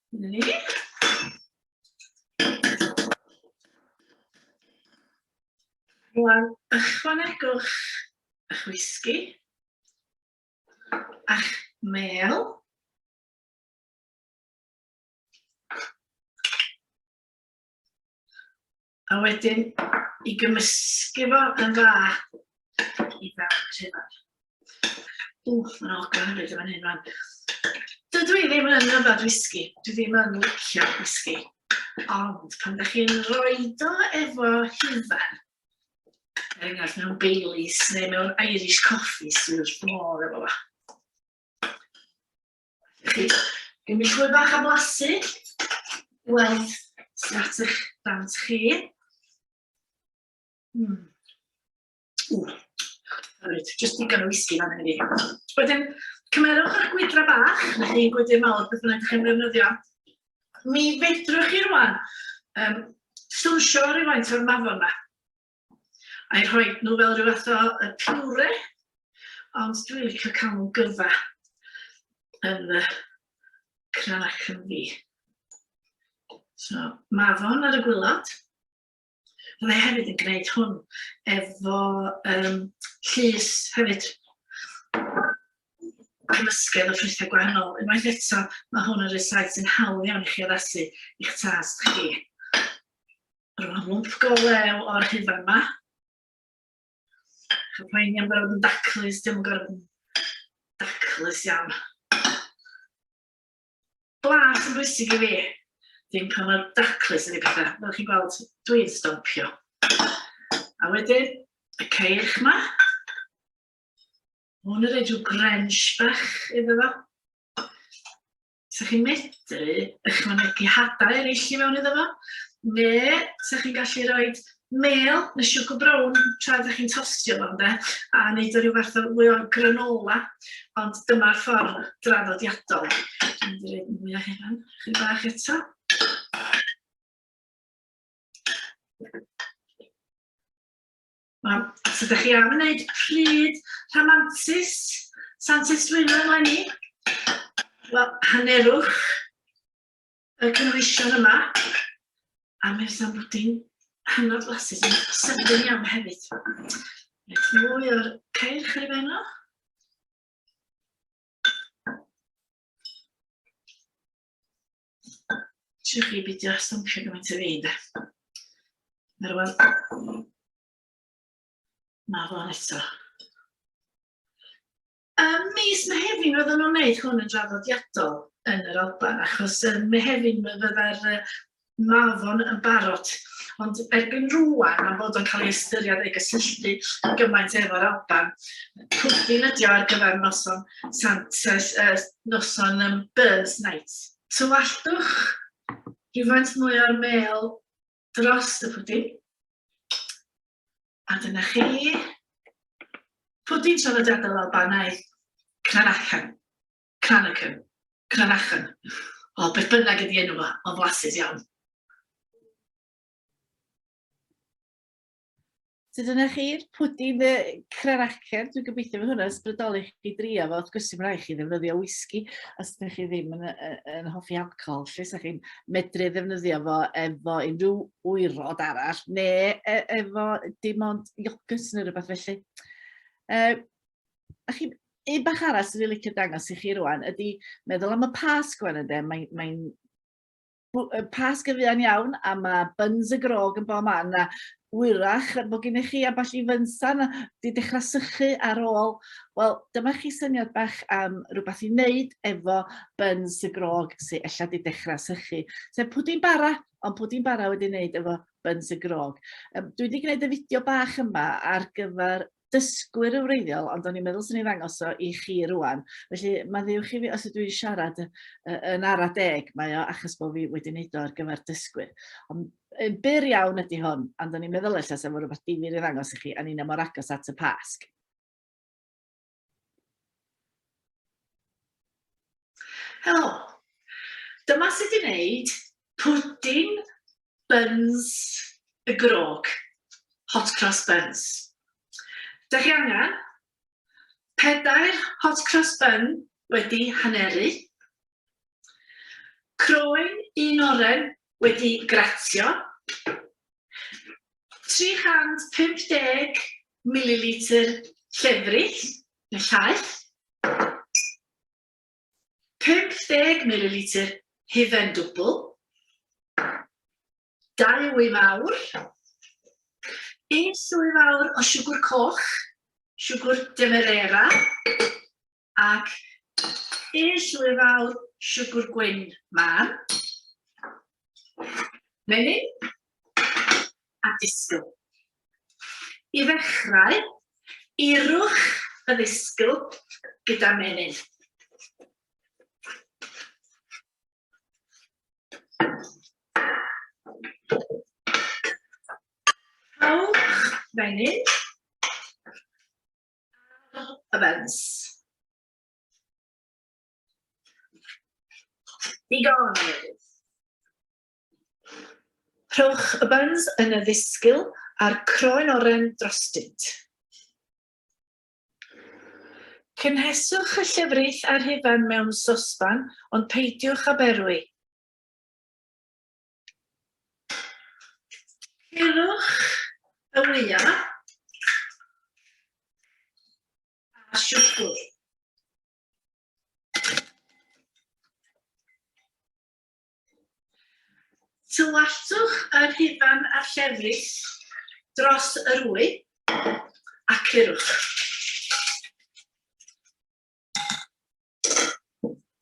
Dyna ni. Rwan, ychwanegwch eich whisky, a'ch mel, a wedyn i gymysgu fo yn dda i fewn y hifan. Mae'n ogla hefyd yn fan hyn rwan. Dydw i ddim yn yfad whisky, dwi ddim yn licio whisky, ond pan ydych chi'n roed o efo hifan, enghraifft mewn Baileys neu mewn Irish coffee sy'n wrth modd efo fo. Gymryd llwy bach am lasu, weld sy'n at eich dant chi. Just digon o whisky fan hynny. Wedyn, cymerwch yr gwydra bach, na chi'n gwydr mawr beth bynnag chi'n defnyddio. Mi fedrwch chi rwan stwnsio rhywfaint o'r mafon yma. A'i rhoi nhw fel rhyw fath o piwre, ond dwi'n licio cael nhw'n gyfa yn y cranach yn fi. So, mafon ar y gwylod. Byddai hefyd yn gwneud hwn efo llys hefyd. Cymysgedd o ffrwythau gwahanol. Unwaith eto, mae hwn yn rhywbeth sy'n hawdd iawn i chi addasu i'ch tast chi. Rwy'n lwmp go lew o'r hifan yma. Chyn poeni am gorfod yn daclus, dim yn gorfod yn daclus iawn. Blas yn bwysig i fi, dim pan mae'r daclus yn ei pethau. Fel chi'n gweld, dwi'n stompio. A wedyn, y ceirch yma. Hwn yn rhaid rhyw grench bach iddo fo. So chi'n medru ychwanegu hadau eraill i mewn iddo fo, neu so chi'n gallu rhoi mel neu siwgr brown tra ydych chi'n tostio fo, a wneud o ryw fath o fwy o granola, ond dyma'r ffordd draddodiadol. Dwi'n mynd i roed mwy o hynny, chydig bach eto. So ydych chi am wneud pryd rhamantus, Santes Dwynwen ymlaen ni. Wel, hannerwch y cynwysion yma, a mae'n sam bwdyn hynod flasus yn sydyn iawn hefyd. Mwy o'r ceirch ar ei ben o. Siwch chi beidio stompio gymaint o fi, de. Rwan, mafon eto. Mis Mehefin oedden nhw'n gwneud hwn yn draddodiadol yn yr Alban, achos Mehefin fydda'r mafon yn barod. Ond erbyn rwan, am fod o'n cael ei ystyried ei gysylltu gymaint efo'r Alban, pwdin ydi o ar gyfer noson Santes, noson Burns Night. Tywallwch rhywfaint mwy o'r mel dros y pwdin. A dyna chi. Pwdin traddodiadol Albanaidd, Cranachan. O, beth bynnag ydi enw fo, o'n flasus iawn. So dyna chi'r pwdin Cranachan, dwi'n gobeithio fod hwnna ysbrydoli chi drio fo, wrth gwrs mae'n rhaid chi ddefnyddio whisky, os ydych chi ddim yn hoffi alcohol, lle sa chi'n medru ddefnyddio fo efo unrhyw wyrod arall, neu efo dim ond iogwrt neu rhywbeth felly. Un bach arall sydd wedi licio dangos i chi rwan ydy meddwl am y pasg wan ynddo. Mae'n pasg y fuan iawn a mae buns y grog yn bob man a wyrach bod gennych chi ambell i fynsan wedi dechrau sychu ar ôl. Wel, dyma chi syniad bach am rhywbeth i wneud efo buns y grog sydd ella wedi dechrau sychu. Sef pwdin bara, ond pwdin bara wedi wneud efo buns y grog. Dwi wedi gwneud y fideo bach yma ar gyfer dysgwyr y wreiddiol, ond o'n i'n meddwl sy'n ei ddangos o i chi rwan. Felly, maddewch i fi, os ydw i'n siarad yn ara deg, mae o achos bod fi wedi wneud o ar gyfer dysgwyr. Ond byr iawn ydy hwn, ond o'n i'n meddwl ella sef o rhywbeth difyr i ddangos i chi, a ni'n mor agos at y pasg. Helo, dyma sydd wedi wneud pwdin buns y grog, hot cross buns. Da chi angen 4 hot cross bun wedi haneru, croen 1 oren wedi gratio, 350 ml llefrith neu llaeth, 50 ml hufen dwbl, 2 wy fawr, 1 llwy fawr o siwgr coch, siwgr demerara, ac 1 llwy fawr siwgr gwyn man, menyn a disgwyl. I ddechrau, urwch y ddisgwyl gyda menyn. Hawch menyn y buns. Digon wedyn. Rhowch y buns yn y ddisgyl a'r croen oren drostynt. Cynheswch y llefrith a'r hufen mewn sosban, ond peidiwch â berwi. Curwch y wyau a siwgr. Tywallwch yr hufen a'r llefrith dros yr wy a curwch.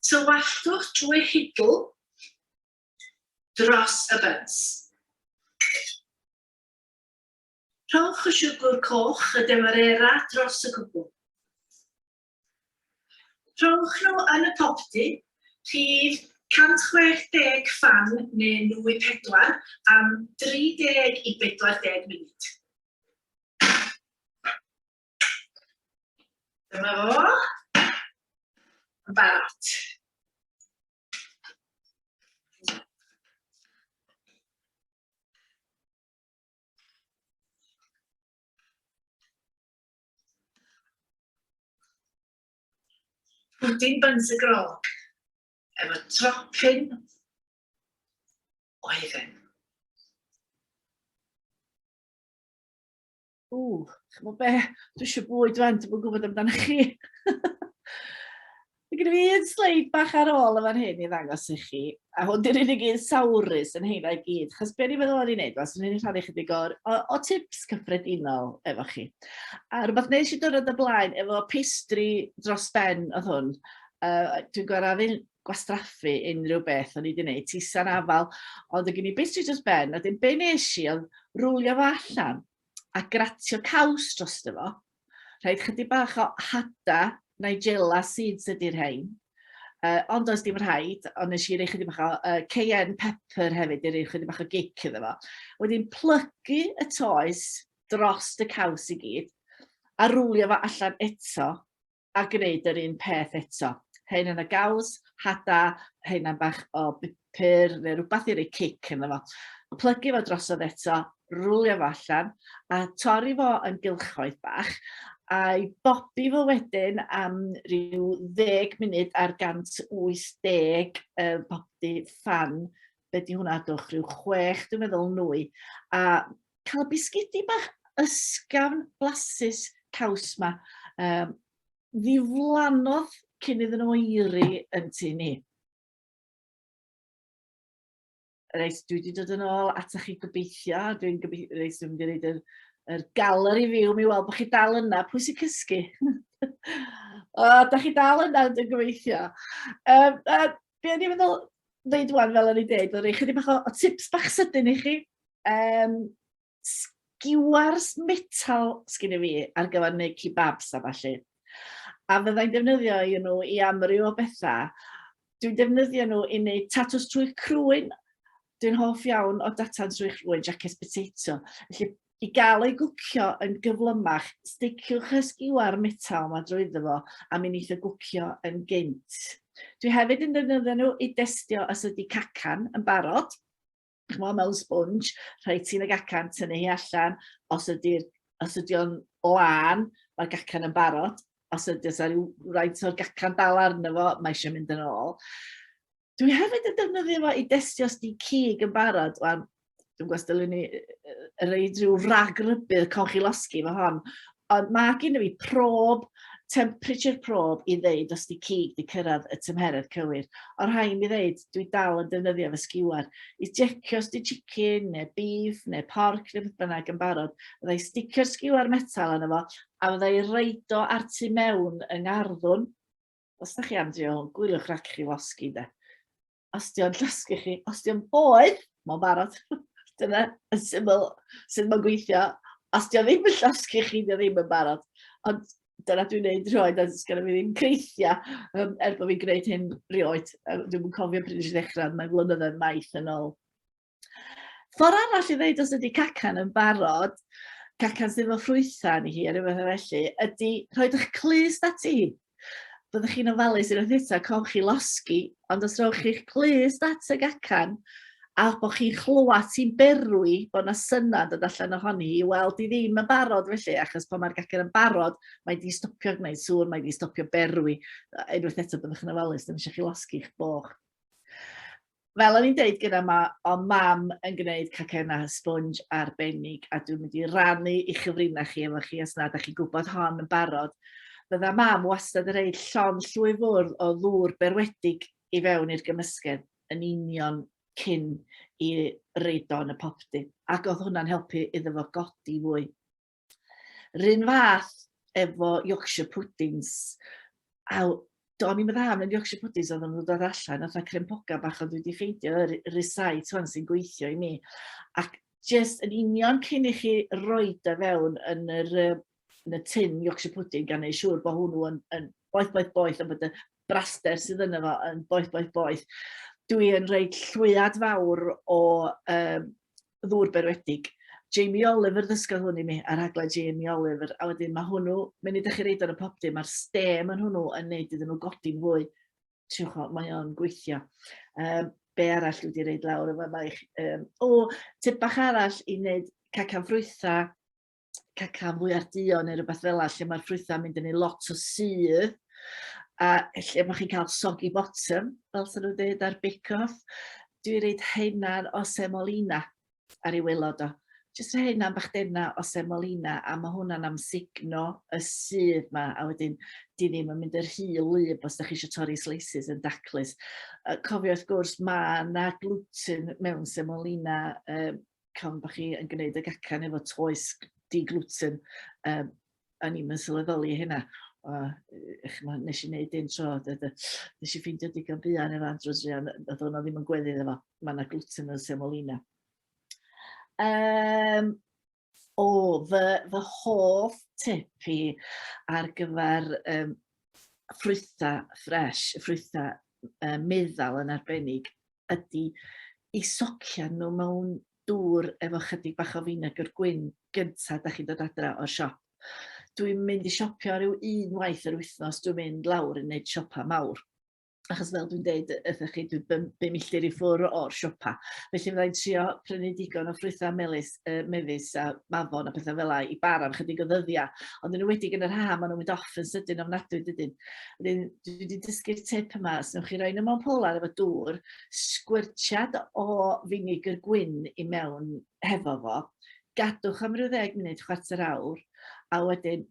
Tywallwch drwy hidl dros y buns. Rhowch y siwgr coch y demerara dros y cwbl. Rhowch nhw yn y popdy, rhif 160 fan neu 94 am 30 i 40 munud. Dyma fo. Yn barod. Pwdin buns y grog, efo tropyn o hufen. Ch'mo' be? Dwi isio bwyd wan, dwi'm yn gwybod amdano chi. Mae gen i fi un sleid bach ar ôl y fan hyn i ddangos i chi, a hwn di'r unig un sawrus yn heina i gyd, chos be ni'n meddwl o'n i'n neud, was ni'n rhannu chydig o tips cyffredinol efo chi. A rhywbeth nes i diwrnod o blaen efo pastry dros ben oedd hwn. Dwi'n gorau gwastraffu unrhyw beth o'n i wedi gwneud, tisa'n afal, ond gen i pastry dros ben, a dyn be nes i oedd rwlio fo allan a gratio caws dros fo. Rhaid chydig bach o hada Nigella seeds ydy'r rhain. Ond oes dim rhaid, ond nes i rei chydig bach o cayenne pepper hefyd, i rei chydig bach o gic iddo fo. Wedyn plygu y toes dros y caws i gyd, a rwlio fo allan eto, a gwneud yr un peth eto. Hein yn y gaws, hada, hein yn bach o bupur, neu rhywbeth i rei cic yno fo. Plygu fo drosodd eto, rwlio fo allan, a torri fo yn gylchoedd bach, a'i bobi fo wedyn am ryw 10 munud ar 180 bobdi fan, be di hwnna dwch, ryw 6, dwi'n meddwl nwy, a cael bisgedi bach ysgafn blasus caws ma, ddiflannodd cyn iddyn nhw eiri yn tu ni. Reit, dwi wedi dod yn ôl atach chi gobeithio, dwi'n mynd i reid yr galeri fyw mi weld bod chi dal yna, pwy sy'n cysgu? Da chi dal yna, dwi'n gobeithio. Be o'n i'n meddwl ddeud wan fel o'n i'n deud, oedd rhaid chydig bach o tips bach sydyn i chi. sgiwars metal sgyn fi ar gyfer wneud kebabs a falle. A fyddai'n defnyddio nhw i amryw o bethau. Dwi'n defnyddio nhw i wneud tatws trwy crwyn. Dwi'n hoff iawn o datan trwy crwyn, jacket potato. Felly, i gael ei gwcio yn gyflymach, sticiwch y sgiwar metal yma drwyddo fo, a mi wneith y gwcio yn gynt. Dwi hefyd yn defnyddio nhw i destio os ydy cacan yn barod. Mewn sponge, rhaid ti'n y gacan, tynnu hi allan, os ydy o'n lan, mae'r gacan yn barod, os ydy rhaid o'r gacan dal arno fo, mae eisiau mynd yn ôl. Dwi hefyd yn defnyddio fo i destio os di cig yn barod, dwi'n gwestiwn ni reid rhyw ragrybydd conchilosgi fo hon, ond mae gen i fi prob, temperature probe i ddeud os di cig di cyrraedd y tymheredd cywir. O'r rhaid mi ddeud, dwi dal yn defnyddio fy sgiwar i jecio os di chicken, neu beef, neu porc, neu beth bynnag yn barod. Fyddai sticio'r sgiwar metal yna fo, a fyddai reid o ar tu mewn yng ngarddwn. Os da chi am drio hwn, gwylwch rhac chi losgi de. Os di o'n losgi chi, os di o'n boeth, mae'n barod. Dyna yn syml sydd mae'n gweithio. Os di o ddim yn losgi chi, di o ddim yn barod. Ond dyna dwi'n gwneud rioed, a sgan fi ddim creithia bod fi'n gwneud hyn rioed. Dwi'n cofio pryd eisiau ddechrau, mae'n flynyddoedd maith yn ôl. Ffordd arall i ddeud os ydy cacan yn barod, cacan sydd efo ffrwytha ni hi, a rhywbeth felly, ydy rhoid eich clust ati hi. Byddwch chi'n ofalus i'r eithaf conchi losgi, ond os rhowch chi'ch clust at y gacan, a bod chi'n chlywed ti'n berwi bod yna synad dod allan ohoni i weld i ddim yn barod felly, achos pan mae'r gacan yn barod, mae di stopio gwneud sŵr, mae di stopio berwi. Unwaith eto byddwch yn ofalus, ddim eisiau chi losgi eich boch. Fel o'n i'n deud gyda o mam yn gwneud cacena sponge arbennig, a dwi'n mynd i rannu i chyfrinach chi efo chi os nad ydych chi'n gwybod hon yn barod. Bydda mam wastad yn rhaid llon llwy fwrdd o ddŵr berwedig i fewn i'r gymysgedd yn union cyn i reid o'n y popdy, ac oedd hwnna'n helpu iddo fo godi fwy. Rhyn fath efo Yorkshire puddings, a do'n i'n meddwl am yn Yorkshire puddings oedd nhw'n dod allan, oedd crempoga bach ond dwi wedi ffeindio rysait hwn sy'n gweithio i mi. Ac just yn union cyn i chi roed y fewn yn y tin Yorkshire pudding gan ei siŵr bod hwnnw yn boeth, a bod y braster sydd yna fo yn boeth. Dwi yn rhaid llwyad fawr o ddŵr berwedig. Jamie Oliver ddysgodd hwn i mi, ar rhaglen Jamie Oliver, a wedyn mae hwnnw, mynd i ddechrau reid ar y popdy, mae'r stem yn hwnnw yn neud iddyn nhw godi'n fwy. Tiwch o, mae o'n gweithio. Be arall dwi wedi reid lawr efo maich? Tip bach arall i wneud cacan ffrwytha, cacan fwy ar duon neu rhywbeth fel lle mae'r ffrwytha mynd yn ei lot o sydd. A lle mae chi'n cael soggy bottom, fel sy'n nhw'n dweud ar bake-off. Dwi'n reid heinna'n o semolina ar ei wilod o. Jyst heinna'n bach denna o semolina, a mae hwnna'n amsugno y sydd yma, a wedyn di ddim yn mynd yr hil lyb os da chi eisiau torri slices yn daclus. Cofio wrth gwrs, mae yna gluten mewn semolina, con bod chi yn gwneud y gacan efo toes di-gluten. O'n i'n sylweddoli hynna. Nes i wneud un tro, nes i ffeindio digon buan efo andros Rhian, oedd hwnna ddim yn gweddu efo, mae yna gluten yn semolina. Fy hoff tip i ar gyfer ffrwytha ffres, ffrwytha meddal yn arbennig, ydy i socio nhw mewn dŵr efo chydig bach o vinegr gwyn gyntaf da chi'n dod adra o'r siop. Dwi'n mynd i siopio rhyw un waith yr wythnos, dwi'n mynd lawr yn gwneud siopa mawr. Achos fel dwi'n dweud, ydych chi, dwi'n 5 milltir i ffwrdd o'r siopa. Felly fyddai'n trio prynu digon o ffrwytha mefus a mafon a pethau fel i bar am chydig o ddyddiau. Ond yn ywedig yn yr ha, maen nhw'n mynd off yn sydyn ofnadwy dydyn. Dwi wedi dysgu'r tip yma, os newch chi roi nhw mewn polar efo dŵr, sgwyrtiad o vinegr gwyn i mewn hefo fo, gadwch am ryw 10 munud, chwarter awr, a wedyn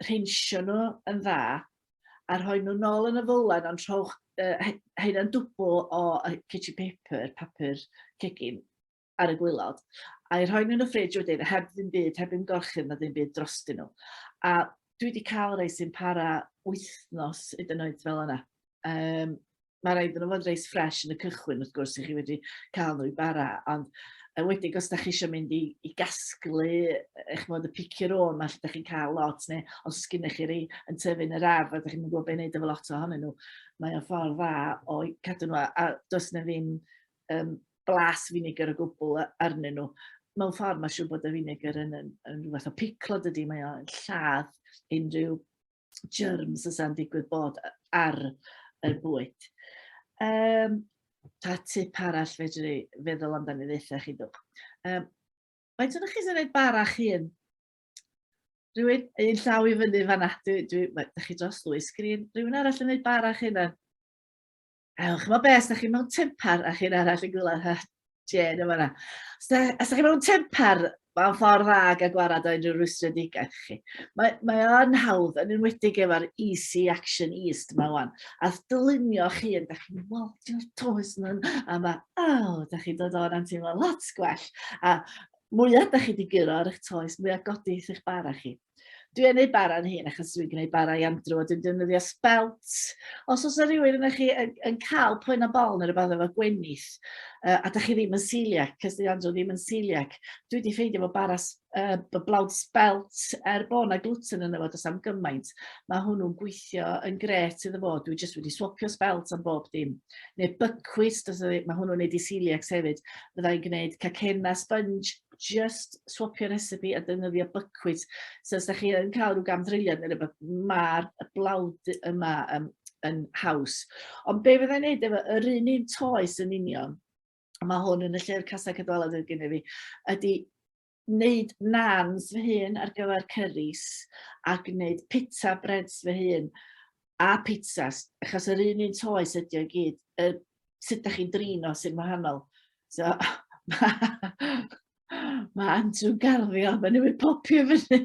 rheinsio nhw yn dda, a rhoi nhw nôl yn y fwlan, ond rhowch hynna'n dwbl o kitchen paper, papur cegin ar y gwylod, a i rhoi nhw yn y ffridge wedyn, heb ddim byd, heb yn gorchu'n na ddim byd drostyn nhw. A dwi wedi cael rhai sy'n para wythnos hyd yn oed fel yna. mae rhaid yn fod reis ffres yn y cychwyn, wrth gwrs, i chi wedi cael nhw i bara, ond wedig os da chi eisiau mynd i gasglu eich mod y picio rôn, mae da chi'n cael lot, neu os gynnech chi rei yn tyfu'n yr arf, a da chi'n gwybod beth wneud efo lot ohonyn nhw, mae o'n ffordd dda o cadw nhw, a does na ddim blas vinegar o gwbl arnyn nhw. Mewn ffordd mae siŵr bod y vinegar yn rhywbeth o piclo dydy, mae o'n lladd unrhyw germs ysa'n digwydd bod ar y bwyd. Ta tip arall fedri feddwl amdani ddeitha chi dwch. Faint o'n chi sy'n gwneud barach un? Rwy'n un llaw i fyny fan'na, da chi dros ddwy sgrin. Rwy'n arall yn gwneud barach un. Ewch, mae beth, da chi mewn tempar a chi'n arall yn gwylio Jane yma. Os da chi mewn tempar, mae'n ffordd dda a gwarad o unrhyw rwystredigaeth chi. Mae o'n hawdd yn enwedig efo'r easy action east yma wan. A dylunio chi yn, da chi'n weld i'r toes nhw'n, a da chi'n dod o'n teimlo lot gwell. A mwyaf da chi wedi gyro ar eich toes, mwyaf godydd eich bara chi. Dwi'n gwneud bara'n hyn achos dwi'n gwneud bara i andrew a dwi'n defnyddio spelt. Os oes rhywun yn chi yn cael pwyn o bol neu rhywbeth efo gwenith a da chi ddim yn celiac, cys di andrew ddim yn celiac, dwi wedi ffeindio fod bara blawd spelt bod na gluten yn efo dros am gymaint. Mae hwnnw'n gweithio yn gret iddo fo. Dwi jyst wedi swapio spelt am bob dim. Neu buckwheat, mae hwnnw'n neud i celiac hefyd. Byddai'n gwneud cacena sponge, just swapio recipe a defnyddio buckwheat. So os da chi yn cael rhyw gamdrillion neu rhywbeth, mae'r blawd yma yn haws. Ond be fyddai'n neud efo yr un toes yn union, a mae hwn yn y llyfr Casa Caldwadr gyda fi, ydy wneud nans fy hun ar gyfer cyrris a gwneud pizza breads fy hun a pizzas, achos yr un toes ydy o gyd, sut da chi'n drino sy'n wahanol. So, mae Andrew garddio, mae nhw'n popio fyny,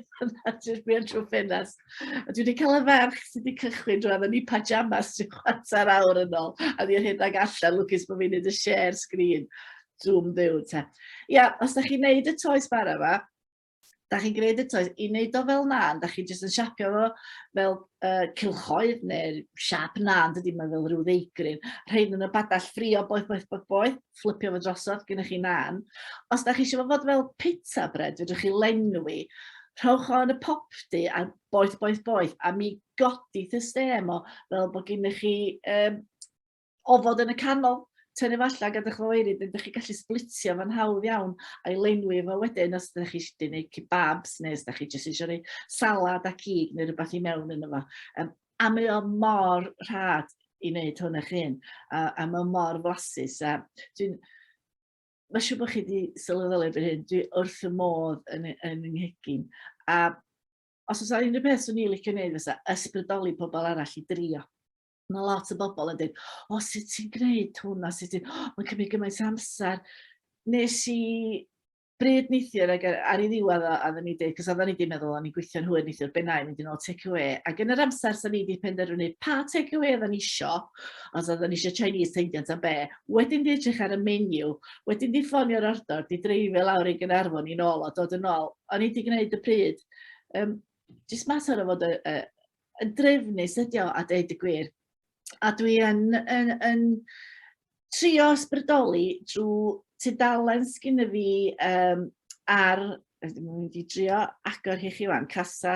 jyst fi yn trwy ffenast. A dwi wedi cael y ferch sydd wedi cychwyn drwy addo ni pajamas drwy 4 awr yn ôl, a dwi'n rhedeg allan, lwcus bod fi'n neud y share screen drwy'n ddiw te. Ia, os da chi'n neud y toes bara fa, da chi'n gwneud y toes, i wneud o fel nan, da chi'n jyst yn siapio fo fel cilchoedd neu siap nan, dydy mae fel rhyw ddeigrin. Rhaid yn y badall ffrio boeth, flipio fo drosodd gynnwch chi nan. Os da chi eisiau fod fel pizza bread, fedrwch chi lenwi, rhowch o yn y popdi a boeth, a mi godith y stem o fel bod gynnwch chi ofod yn y canol. Tynnu falla gadwch o weirid, ydych chi gallu splitio fan hawdd iawn a'i lenwi efo wedyn os ydych chi eisiau gwneud kebabs neu os ydych chi jyst eisiau rhoi salad a cig neu rhywbeth i mewn yn efo. A mae o mor rhad i wneud hwn eich hun a mae o mor flasus. Mae'n siŵr bod chi wedi sylweddoli erbyn hyn, dwi wrth y modd yn ynghegin. A os oes unrhyw beth swn i'n licio wneud fysa ysbrydoli pobl arall i drio. Mae lot o bobl yn dweud, o sut ti'n gwneud hwnna, mae'n cymryd gymaint amser. Nes i bryd neithiwr ar ei ddiwedd a dda ni dweud, cos oedden ni wedi meddwl o'n i'n gweithio'n hwyr neithiwr bennau mynd i'n ôl take-away. Ac yn yr amser sy'n ni wedi penderfynu pa take-away oedden ni isio, os oedden ni isio Chinese teindiant a be, wedyn di edrych ar y menu, wedyn di ffonio'r ordor, di dreifio lawr i Gaernarfon i'n ôl a dod yn ôl. O'n i wedi gwneud y pryd. Jyst mater o fod yn drefnus ydi o a dweud y gwir. A dwi yn trio ysbrydoli drwy tudalen sgynny fi ar, dwi'n mynd i trio agor hi chi wan, Casa,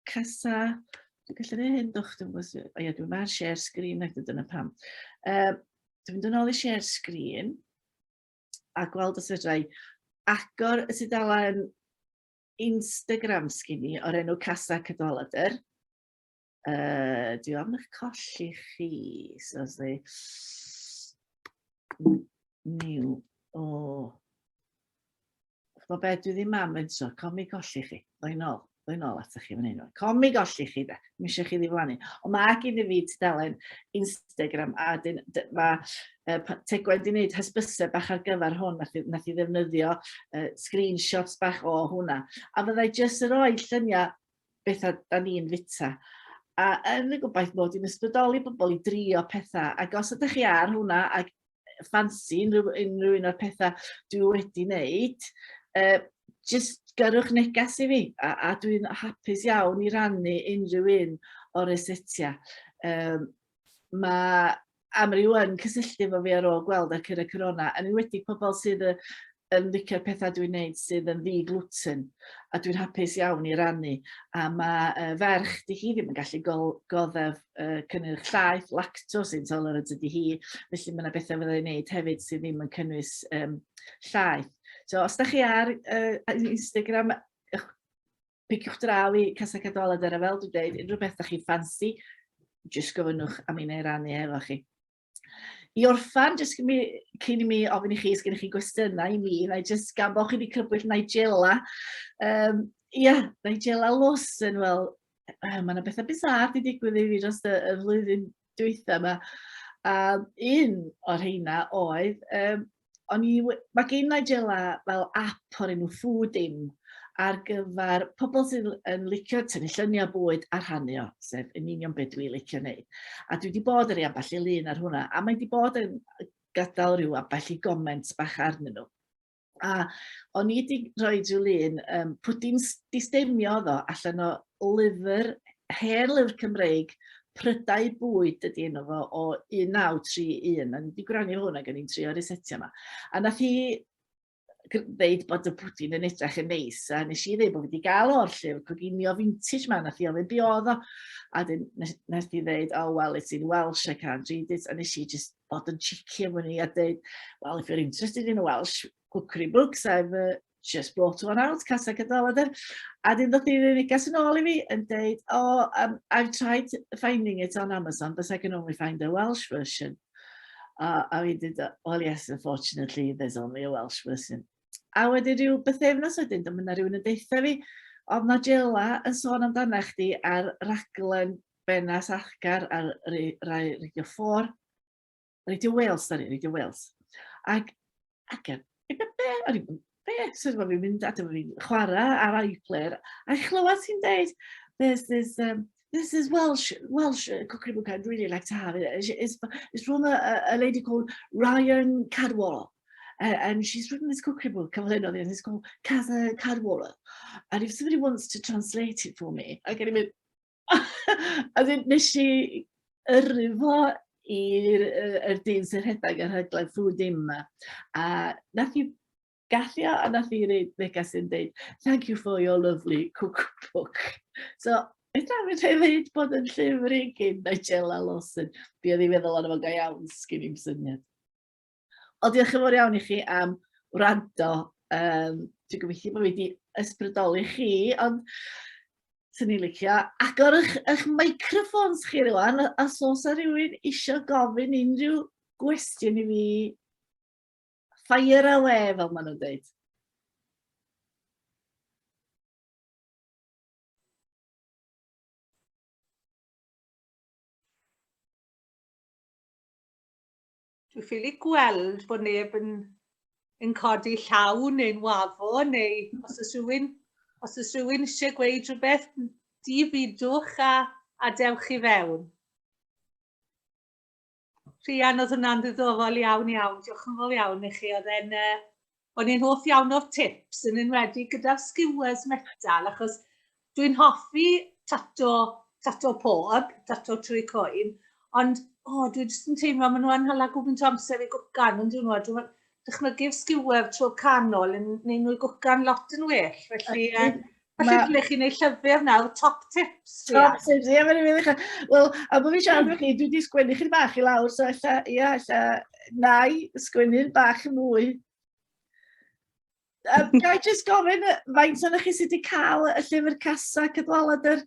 dwi'n gallu neud hyn dwch, dwi'n ma'r share screen ac dyna pam. Dwi'n mynd yn ôl i share screen a gweld os fedrai agor y tudalen Instagram sgynny o'r enw Casa Caldwadr. Dwi am eich colli chi, so os dwi new, Mae beth dwi ddim am eto, com mi golli chi, ddwy'n ôl atoch chi fan hyn. Com mi golli chi da, mi eisiau chi ddiflannu. Ond mae gen i fi tudalen Instagram a mae Tegwen di wneud hysbysau bach ar gyfer hwn, nath i ddefnyddio screenshots bach o hwnna. A fyddai jyst yn rhoi lluniau beth da ni'n fita. A yn y gobaith bod i'n ysbrydoli bobl i drio pethau. Ac os ydych chi ar hwnna a ffansi unrhyw un o'r pethau dwi wedi wneud, jyst gyrwch negas i fi a dwi'n hapus iawn i rannu unrhyw un o'r resetiau. Mae am ryw yn cysylltu fo fi ar ôl gweld y cyr y corona, yn enwedig pobl sydd yn licio'r pethau dwi'n neud sydd yn ddi-gluten, a dwi'n hapus iawn i rannu. A mae ferch di hi ddim yn gallu goddef cynnyrch llaeth, lactose intolerant ydi hi, felly mae yna bethau fyddai wneud hefyd sydd ddim yn cynnwys llaeth. So, os da chi ar Instagram, piciwch draw i Casa Caldwadr, a fel dwi'n dweud, unrhyw beth da chi'n ffansi, jyst gofynnwch am un ei rannu efo chi. I orffan, jyst cyn i mi ofyn i chi, sgen chi gwestiynau i mi, na i jyst gan bo chi wedi crybwyll Nigella. Nigella Lawson, wel, mae yna bethau bizar wedi digwydd i fi dros y flwyddyn dwytha yma. Un o'r rheina oedd, mae gen Nigella fel app o'r enw Foodim ar gyfer pobl sydd yn licio tynnu lluniau bwyd a rhannu o, sef yn union beth dwi'n licio wneud. A dwi wedi bod yn ei ambell i lun ar hwnna, a mae wedi bod yn gadael rhyw ambell i comments bach arnyn nhw. A o'n i wedi rhoi rhyw lun, pwdin distemio ddo allan o lyfr, hen lyfr Cymreig, Prydau bwyd ydy enw fo o 1931, a ni wedi gwrannu hwn ac yn i'n trio resetio yma. A nath hi dweud bod y pwdin yn edrych yn neis, a nes i ddeud bod wedi gael o'r llyfr Coginio vintage ma, nath i ofyn be oedd o, a nes i ddeud, oh well, it's in Welsh, I can't read it, a nes i just bod yn cheeky am hynny a dweud, well, if you're interested in Welsh cookery books, I've just brought one out, Casa Caldwadr, a dyn ddod i'r neges yn ôl i fi yn dweud, I've tried finding it on Amazon, but I can only find a Welsh version. A fi dweud, well, yes, unfortunately, there's only a Welsh version. A wedi rhyw bythefnos wedyn, dyma yna rhywun yn deitha fi, oedd Nigella yn sôn amdana chdi ar raglen Benas Achgar ar Radio 4, Radio Wales, Radio Wales. Ac sydd bod fi'n mynd, a dyma fi'n chwarae ar iPlayer, a chlywed sy'n deud, this is Welsh cookery book I'd really like to have. It's from a lady called Rhian Caldwadr. And she's written this cookery book, and it's called Casa Caldwadr. And if somebody wants to translate it for me, I can even... A dyn nes i yrfo i'r dyn sy'n rhedeg ar hyglen Foodim yma. A nath i gallio, a nath i reid negas yn dweud, thank you for your lovely cookbook. So, ydw i'n dweud bod yn llyfr i gyn Nigella Lawson. Fi oedd i feddwl ond efo'n go iawn, sgyn i'n syniad. O, diolch yn fawr iawn i chi am wrando. Dwi'n gobeithio bod fi wedi ysbrydoli chi, ond sy'n ni'n licio. Agor eich microphones chi rwan, os oes rhywun eisiau gofyn unrhyw gwestiwn i fi, fire away, fel maen nhw'n dweud. Dwi'n ffili gweld bod neb yn codi llaw neu'n wafo, neu os oes rhywun eisiau gweud rhywbeth, difidwch a dewch i fewn. Rhian, oedd hwnna'n ddiddorol iawn. Diolch yn fawr iawn i chi. O'n i'n hoff iawn o'r tips, yn enwedig gyda'r skewers metal, achos dwi'n hoffi tato pob, tato trwy coen, ond dwi jyst yn teimlo maen nhw'n hala gwybod amser i gwcan, ond dwi'n dychmygu'r skewer trwy canol yn neud nhw'n gwcan lot yn well. Felly, ddylech chi wneud llyfr nawr, top tips. Top tips, ie, mae'n mynd i ddechrau. Wel, a bod fi siarad efo chi, dwi wedi sgwennu chi bach i lawr, so alla nai sgwennu'n bach yn mwy. Ga i jyst gofyn, faint o'n chi sydd wedi cael y llyfr Casa Caldwadr?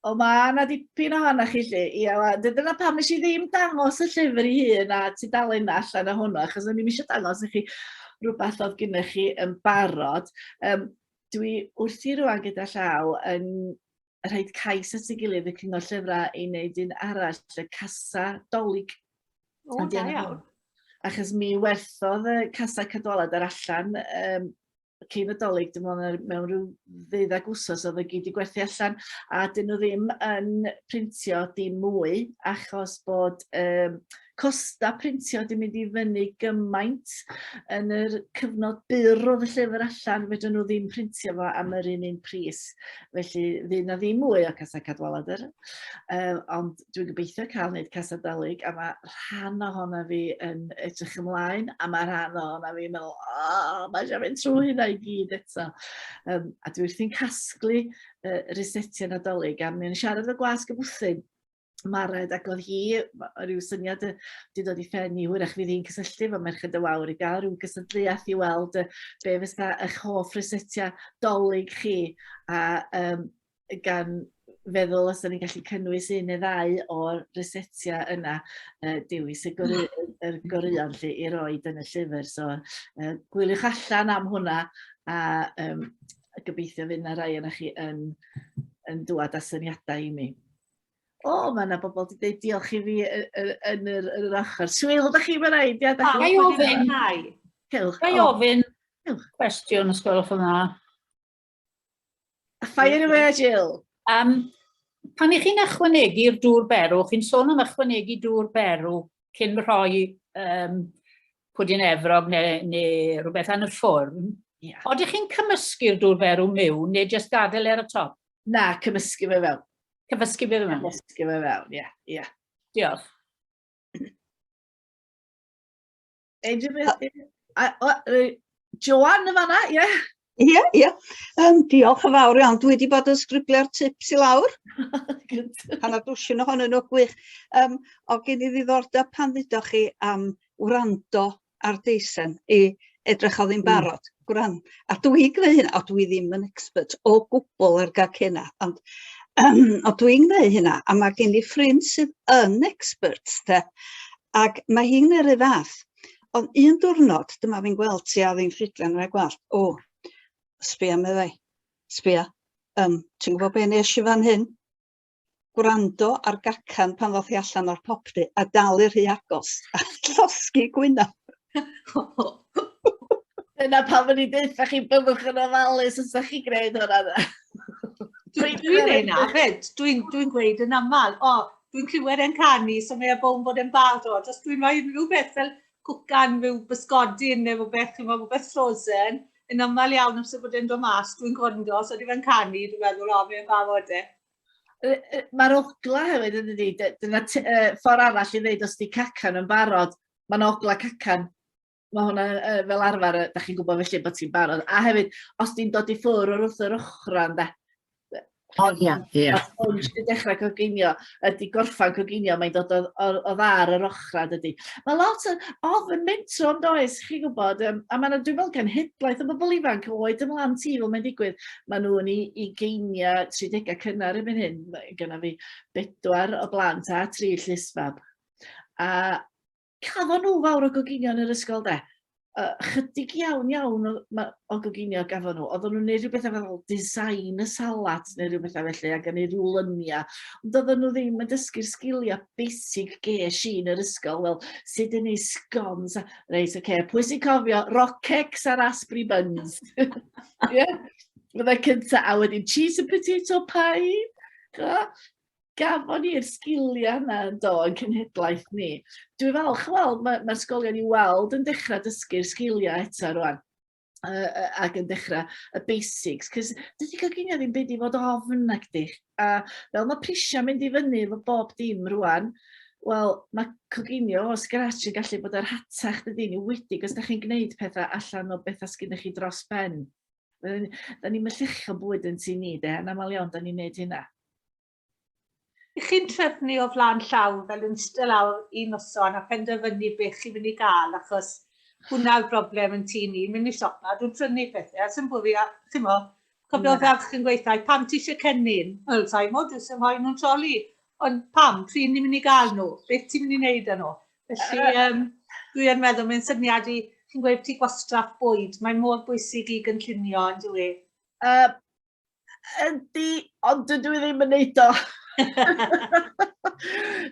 O, mae yna dipyn ohonoch chi lle. Dyna pam nes i ddim dangos y llyfr i hun a tudalen allan o hwnnw, achos o'n i'n eisiau dangos i chi rhywbeth oedd gennych chi yn barod. Dwi wrthi rwan gyda llaw yn rhaid cais at ei gilydd y cyngor llyfrau i wneud un arall, y Casa Dolig. O, da iawn. Achos mi werthodd y Casa Caldwadr allan cyn y dolyg, dim ond mewn rhyw 12 wsos oedd y gyd i gwerthu allan, a dyn nhw ddim yn printio dim mwy, achos bod costa printio wedi mynd i fyny gymaint yn yr cyfnod byr oedd y llyfr allan, fedra nhw ddim printio fo am yr un pris. Felly fydd na ddim mwy o Casa Caldwadr, ond dwi'n gobeithio cael wneud Casa Dolyg, a mae rhan ohona fi yn edrych ymlaen, a mae rhan ohona fi yn meddwl, mae eisiau mynd trwy hynna i gyd eto. A dwi wrthi'n casglu resetia Nadolig, a mi'n siarad o Gwasg y Bwthyn, Mared, ac oedd hi, rhyw syniad wedi dod i phen i, hwyrach fydd hi'n cysylltu fo Merched y Wawr i gael rhyw gysylltiaeth i weld be fysa eich hoff resetia dolyg chi, a gan feddwl os da ni'n gallu cynnwys un neu ddau o'r resetia yna, dewis y goreuon lle i roed yn y llyfr. So, gwyliwch allan am hwnna, a gobeithio fydd na rai yna chi yn dŵad â syniadau i mi. Mae yna bobl wedi dweud diolch i fi yn yr ochr. Swyl, da chi mae'n rhaid? Gai ofyn cwestiwn os gwelwch yna. Fire away, Jill. Pan i chi'n ychwanegu'r dŵr berw, chi'n sôn am ychwanegu dŵr berw cyn rhoi pwdin efrog neu rhywbeth yn y ffwrn. Odych chi'n cymysgu'r dŵr berw mewn neu jyst gadael ar y top? Na, cymysgu fe fewn. Cyfysgu fe fewn? Cymysgu fe fewn, ie. Diolch. Joan y fanna, ie? Ie. Diolch yn fawr iawn. Dwi wedi bod yn sgribio'r tips i lawr. Hanner dwsin ohonyn nhw gwych. O gen i ddiddordeb pan ddudoch chi am wrando ar deisen i edrych o ddim barod. A dwi gwneud hynna, o dwi ddim yn expert o gwbl ar gael hynna, ond o dwi'n gwneud hynna, a mae gen i ffrind sydd yn expert, ac mae hi'n yr un fath. Ond un diwrnod, dyma fi'n gweld ti a ddim ffridlan rhaid gwallt, sbia me ddau, sbia, ti'n gwybod be nes i fan hyn? Gwrando ar gacan pan ddoth i allan o'r popdy, a dal i'r rhy agos, a llosgi gwynaf. Dyna pan fydd ni dweud chi byddwch yn ofalus os ydych chi gwneud hwnna. Dwi'n gwneud na, fed. Dwi'n gweud yn aml, dwi'n clywed yn canu, so mae bod yn barod. Os dwi'n rhoi rhywbeth fel cwcan mewn bysgodyn neu rhywbeth, rhywbeth frozen, yn aml iawn amser bod yn dod mas, dwi'n gwrando, so dwi'n canu, dwi'n meddwl, mae'n barod e. Mae'r ogla hefyd yn ydy, dyna ffordd arall i ddweud os di cacan yn barod, mae'n ogla cacan. Mae hwnna fel arfer, da chi'n gwybod felly bod ti'n barod. A hefyd, os di'n dod i ffwrdd o'r wrth yr ochran, da. Ie. Os di'n dechrau coginio, ydy gorffan coginio, mae'n dod o ddar yr ochran, ydy. Mae lot yn mentro am does, chi'n gwybod, a mae'n dwi'n meddwl gan hydlaeth o bobl ifanc oed ymlaen ti fel mae'n digwydd. Mae nhw'n i geinia 30 cynnar yn mynd hyn. Gyda fi 4 o blant a 3 llysfab. A cafon nhw fawr o goginio yn yr ysgol, de. Chydig iawn o goginio gafon nhw. Oedden nhw'n gwneud rhywbeth fel design y salad neu rhywbeth felly, ac yn ei rhyw lyniau. Ond oedden nhw ddim yn dysgu'r sgiliau basic ges i yn yr ysgol, wel, sut yn ei scones. Reit, pwy sy'n cofio rockcakes a raspberry buns? Fydda cynta, a wedyn cheese and potato pie. Gafon ni'r sgiliau yna yn do yn cynhedlaeth ni. Dwi'n falch, wel, mae'r ysgolion i weld yn dechrau dysgu'r sgiliau eto rwan. Ac yn dechrau y basics. Cos dydy coginio ddim byd i fod ofn ac di. A fel mae prisiau mynd i fyny efo bob dim rwan, wel, mae coginio o scratch yn gallu bod ar hatach dydy'n wedig os da chi'n gwneud pethau allan o bethau sgynnych chi dros ben. Da ni'n mellucho bwyd yn ti ni, de, yn aml iawn, da ni'n neud hynna. I chi'n trefnu o flaen llaw fel yn styl lawr un noson a penderfynu beth chi'n mynd i gael, achos hwnna'r broblem yn ti ni, mynd i siop na, dwi'n prynu pethau, a sy'n bwyd fi, ti'n mo, cofio ferch yn gweithio, pam ti eisiau cennin? Wel, sa'i mo, dwi'n rhoi nhw'n troli, ond pam, pryd ni'n mynd i gael nhw, beth ti'n mynd i wneud â nhw? Felly, dwi'n meddwl, mae'n syniad i, chi'n gweud ti gwastraff bwyd, mae'n mor bwysig i gynllunio, yn dwi? Ydy, ond dwi ddim yn neud o.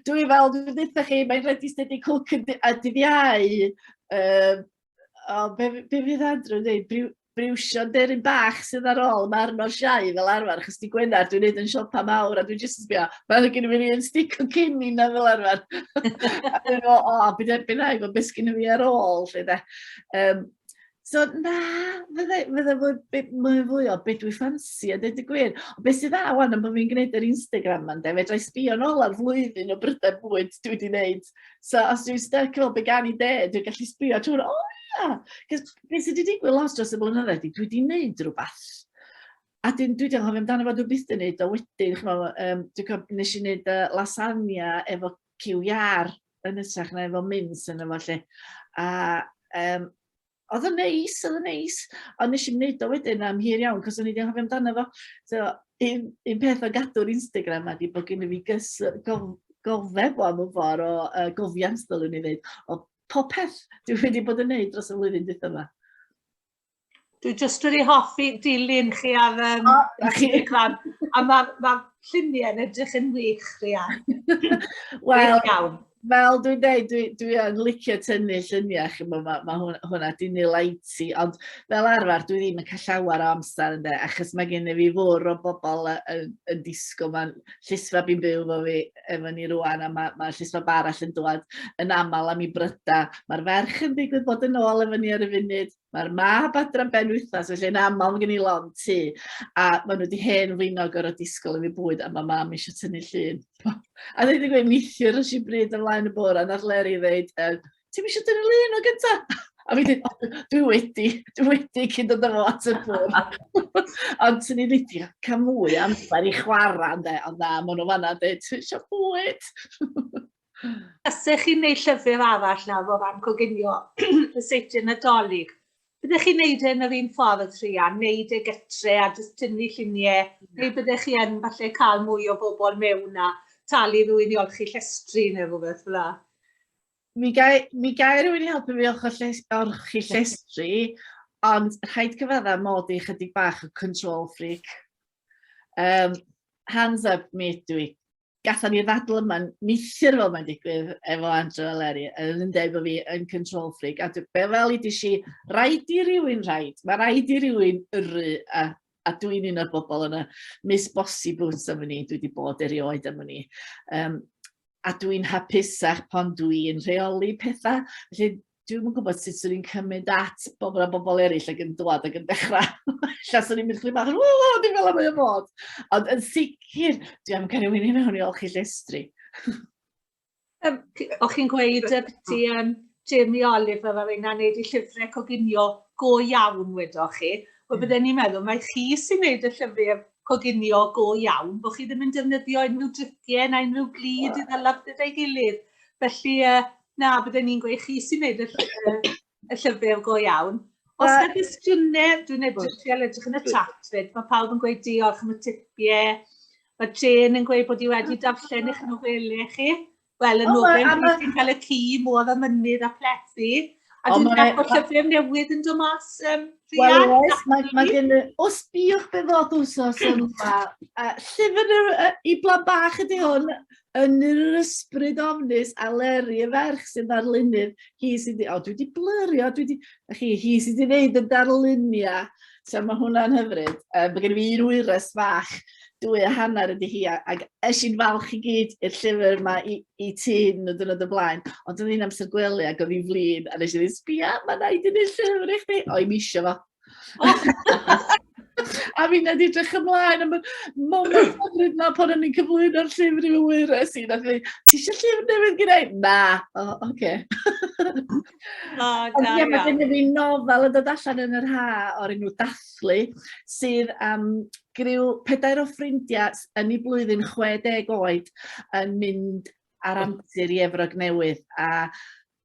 Dwi'n dweud chi, mae'n ready steady cook a dyddiau. Be fydd Andrew yn dweud? briwsio deryn bach sydd ar ôl, mae arno siau fel arfer, achos di Gwener, dwi'n neud yn siopa mawr, a dwi'n jyst yn sbio, mae'n gen i fi yn stick o cynni na fel arfer. A dwi'n meddwl, bydd erbyn rhaid o beth gen i fi ar ôl, lle de. So, na, fydde mwy fwy o beth dwi'n ffansi, a dweud y gwir. O beth sydd dda wan am bod fi'n gwneud yr Instagram man, de, fedra i sbio nôl ar flwyddyn o brydau bwyd dwi wedi gwneud. So, os dwi'n stuck fel be gan i de, dwi'n gallu sbio trwy'r, cos beth sydd wedi digwydd lot dros y blynyddoedd, dwi wedi gwneud rhywbeth. A dwi wedi anghofio amdano fo, dwi'n byth yn gwneud o wedyn, dwi'n gwybod, nes i wneud lasagna efo ciw iar yn ytrach na efo mins yn efo lle. A oedd yn neis, ond nes i'n wneud o wedyn am hir iawn, cos o'n i wedi anghofio amdano fo. So, un peth o gadw'r Instagram a di bod gen i fi gofeb o am y ffordd o gofiant ddylwn i ddweud, o pob peth dwi wedi bod yn neud dros y flwyddyn dydd yma. Dwi jyst wedi hoffi dilyn chi ar Instagram, a mae lluniau'n edrych yn wych, Rhian. Wel, fel dwi'n dweud, dwi yn licio tynnu lluniau, mae hwnna di ni laiti, ond fel arfer dwi ddim yn cael llawer o amser ynddo, achos mae gen i fi fwr o bobl yn disgo, mae'n llysfa bi'n byw fo fi efo ni rwan, a mae llysfa arall yn dod yn aml am i bryda. Mae'r ferch yn digwydd bod yn ôl efo ni ar y funud, mae'r mab adran ben wythnos, felly yn aml gen i lon tu, a maen nhw wedi hen fwynog o'r disgol yn ei bwyd, a mae mam eisiau tynnu llun. A dweud yn gweud neithiwr ys i bryd ymlaen y bwr, a nath Leri dweud, ti'n eisiau tynnu llun o gynta? A fi dweud, dwi wedi cyn dod efo at y bwr. Ond sy'n ni wedi cael mwy amser i chwarae, ond na, maen nhw fanna dweud, ti'n eisiau bwyd? Ysych chi'n neud llyfr arall nawr o fan Coginio, y seitiau Nadolig. Byddech chi'n neud yn yr un ffordd, Rhian, neud e gytre a jyst tynnu lluniau, neu byddech chi yn falle cael mwy o bobl mewn a talu rhywun i olchi llestri neu rhywbeth fel la? Mi gai rhywun i helpu fi olchi llestri, ond rhaid cyfadda mod i chydig bach o control freak. Hands up mi dwi. Gathan ni'r ddadl yma'n mithyr fel mae'n digwydd efo Andrew a Leri, yn dweud bod fi yn control freak. A fel i di si, rhaid i rywun rhaid. Mae rhaid i rywun yrru, a dwi'n un o'r bobl yna, Miss Bossy Boots am ni, dwi wedi bod erioed am ni. A dwi'n hapusach pan dwi'n rheoli pethau. Felly, dwi'n yn gwybod sut swn i'n cymryd at bobl eraill ac yn dod ac yn dechrau. Llas o'n i'n mynd chlyb bach, dwi'n fel am ei fod. Ond yn sicr, dwi am cael rhywun i mewn i olchi llestri. O'ch chi'n gweud byti Jamie Oliver a reyna wneud i llyfrau Coginio go iawn wedoch chi. Wel bydden ni'n meddwl, mae chi sy'n wneud y llyfrau Coginio go iawn, bod chi ddim yn defnyddio unrhyw driciau na unrhyw glid i ddalaf gyda'i gilydd. Felly, na, bydden ni'n gweud chi sy'n wneud y llyfr go iawn. Os yna gwestiynau, dwi'n edrych yn y chat fyd, mae pawb yn gweud diolch am y tipiau. Mae Jane yn gweud bod i wedi darllen eich nofelau chi. Wel, y nofel, chi'n cael y ci, modd a mynydd a plethu. A dwi'n meddwl bod llyfr newydd yn dod mas, Rhian. Wel, oes, mae gen i, os biwch beth ddod wsos yma, llyfr i blan bach ydy hwn, yn yr ysbryd ofnus a Leri y ferch sy'n darlunydd, hi sydd wedi, dwi wedi blyrio, hi sydd wedi gwneud y darluniau, so mae hwnna'n hyfryd. Mae gen i fi un wyrus fach, 2 hanner ydy hi, ac eisiau'n falch i gyd i'r llyfr yma i ti yn y dynod y blaen, ond oedd hi'n amser gwely ac oedd hi'n flin, a nes i ddweud, sbia, mae'n rhaid i ni'r llyfr i chdi. O, i mi isio fo. A fi'n edrych edrych ymlaen am y moment hyfryd na pan o'n i'n cyflwyno'r llyfr i'w wyrus i. Nath i, ti eisiau llyfr newydd gyda'i? Na. Oce. Ond ie, mae gen i fi nofel yn dod allan yn yr ha o'r enw Dathlu, sydd griw 4 o ffrindiau yn ei blwyddyn 60 oed yn mynd ar amser i Efrog Newydd. A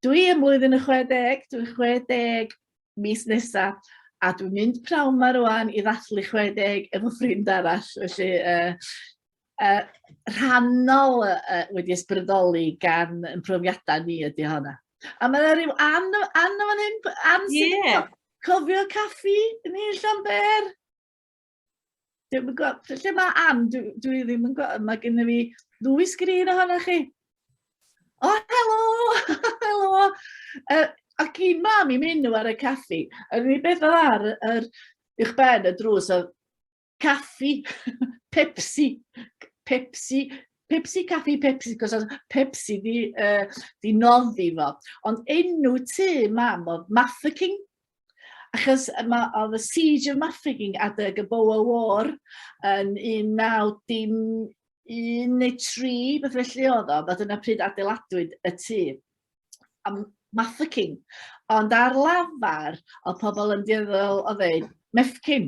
dwi yn blwyddyn y 60, dwi'n 60 mis nesaf. A dwi'n mynd prawn ma rwan i ddathlu 60 efo ffrind arall. Felly, rhannol wedi ysbrydoli gan yn profiadau ni ydy honna. A mae rhyw Ann fan hyn, Ann sy'n cofio caffi yn ei Llanber. Dwi'n yn gwybod, lle mae Ann, dwi ddim yn gwybod, mae gen i fi 2 sgrin o honna chi. O, helo! Helo! Ac un mam i mynd nhw ar y caffi. A ni beth oedd ar uwch ben y drws oedd caffi, Pepsi, caffi, Pepsi, cos oedd Pepsi di noddi fo. Ond enw tu mam oedd Mafeking. Achos oedd y siege of Mafeking adeg y Boer War yn 1913, beth felly oedd o, bod yna pryd adeiladwyd y tŷ. Mafeking. Ond ar lafar, oedd pobl yn dieddol o ddeud, Mefkin.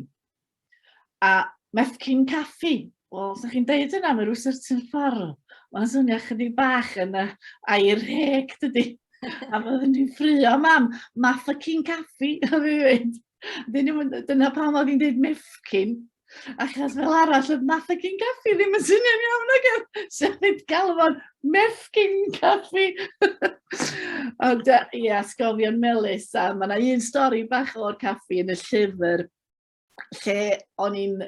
A Mefkin caffi. Wel, os chi'n deud yna, mae rhyw certain ffordd. Mae'n swnio chydig bach yn air heg, dydy. A byddwn ni'n ffrio, mam, Mafeking caffi, a fi wedi. Dyna pam oedd hi'n dweud Mefkin. Achos fel arall, oedd Mafeking caffi ddim yn swnio'n iawn ag sef wedi cael fo'n Mefkin caffi. Ond ie, sgofion melys. A mae yna un stori bach o'r caffi yn y llyfr lle o'n i'n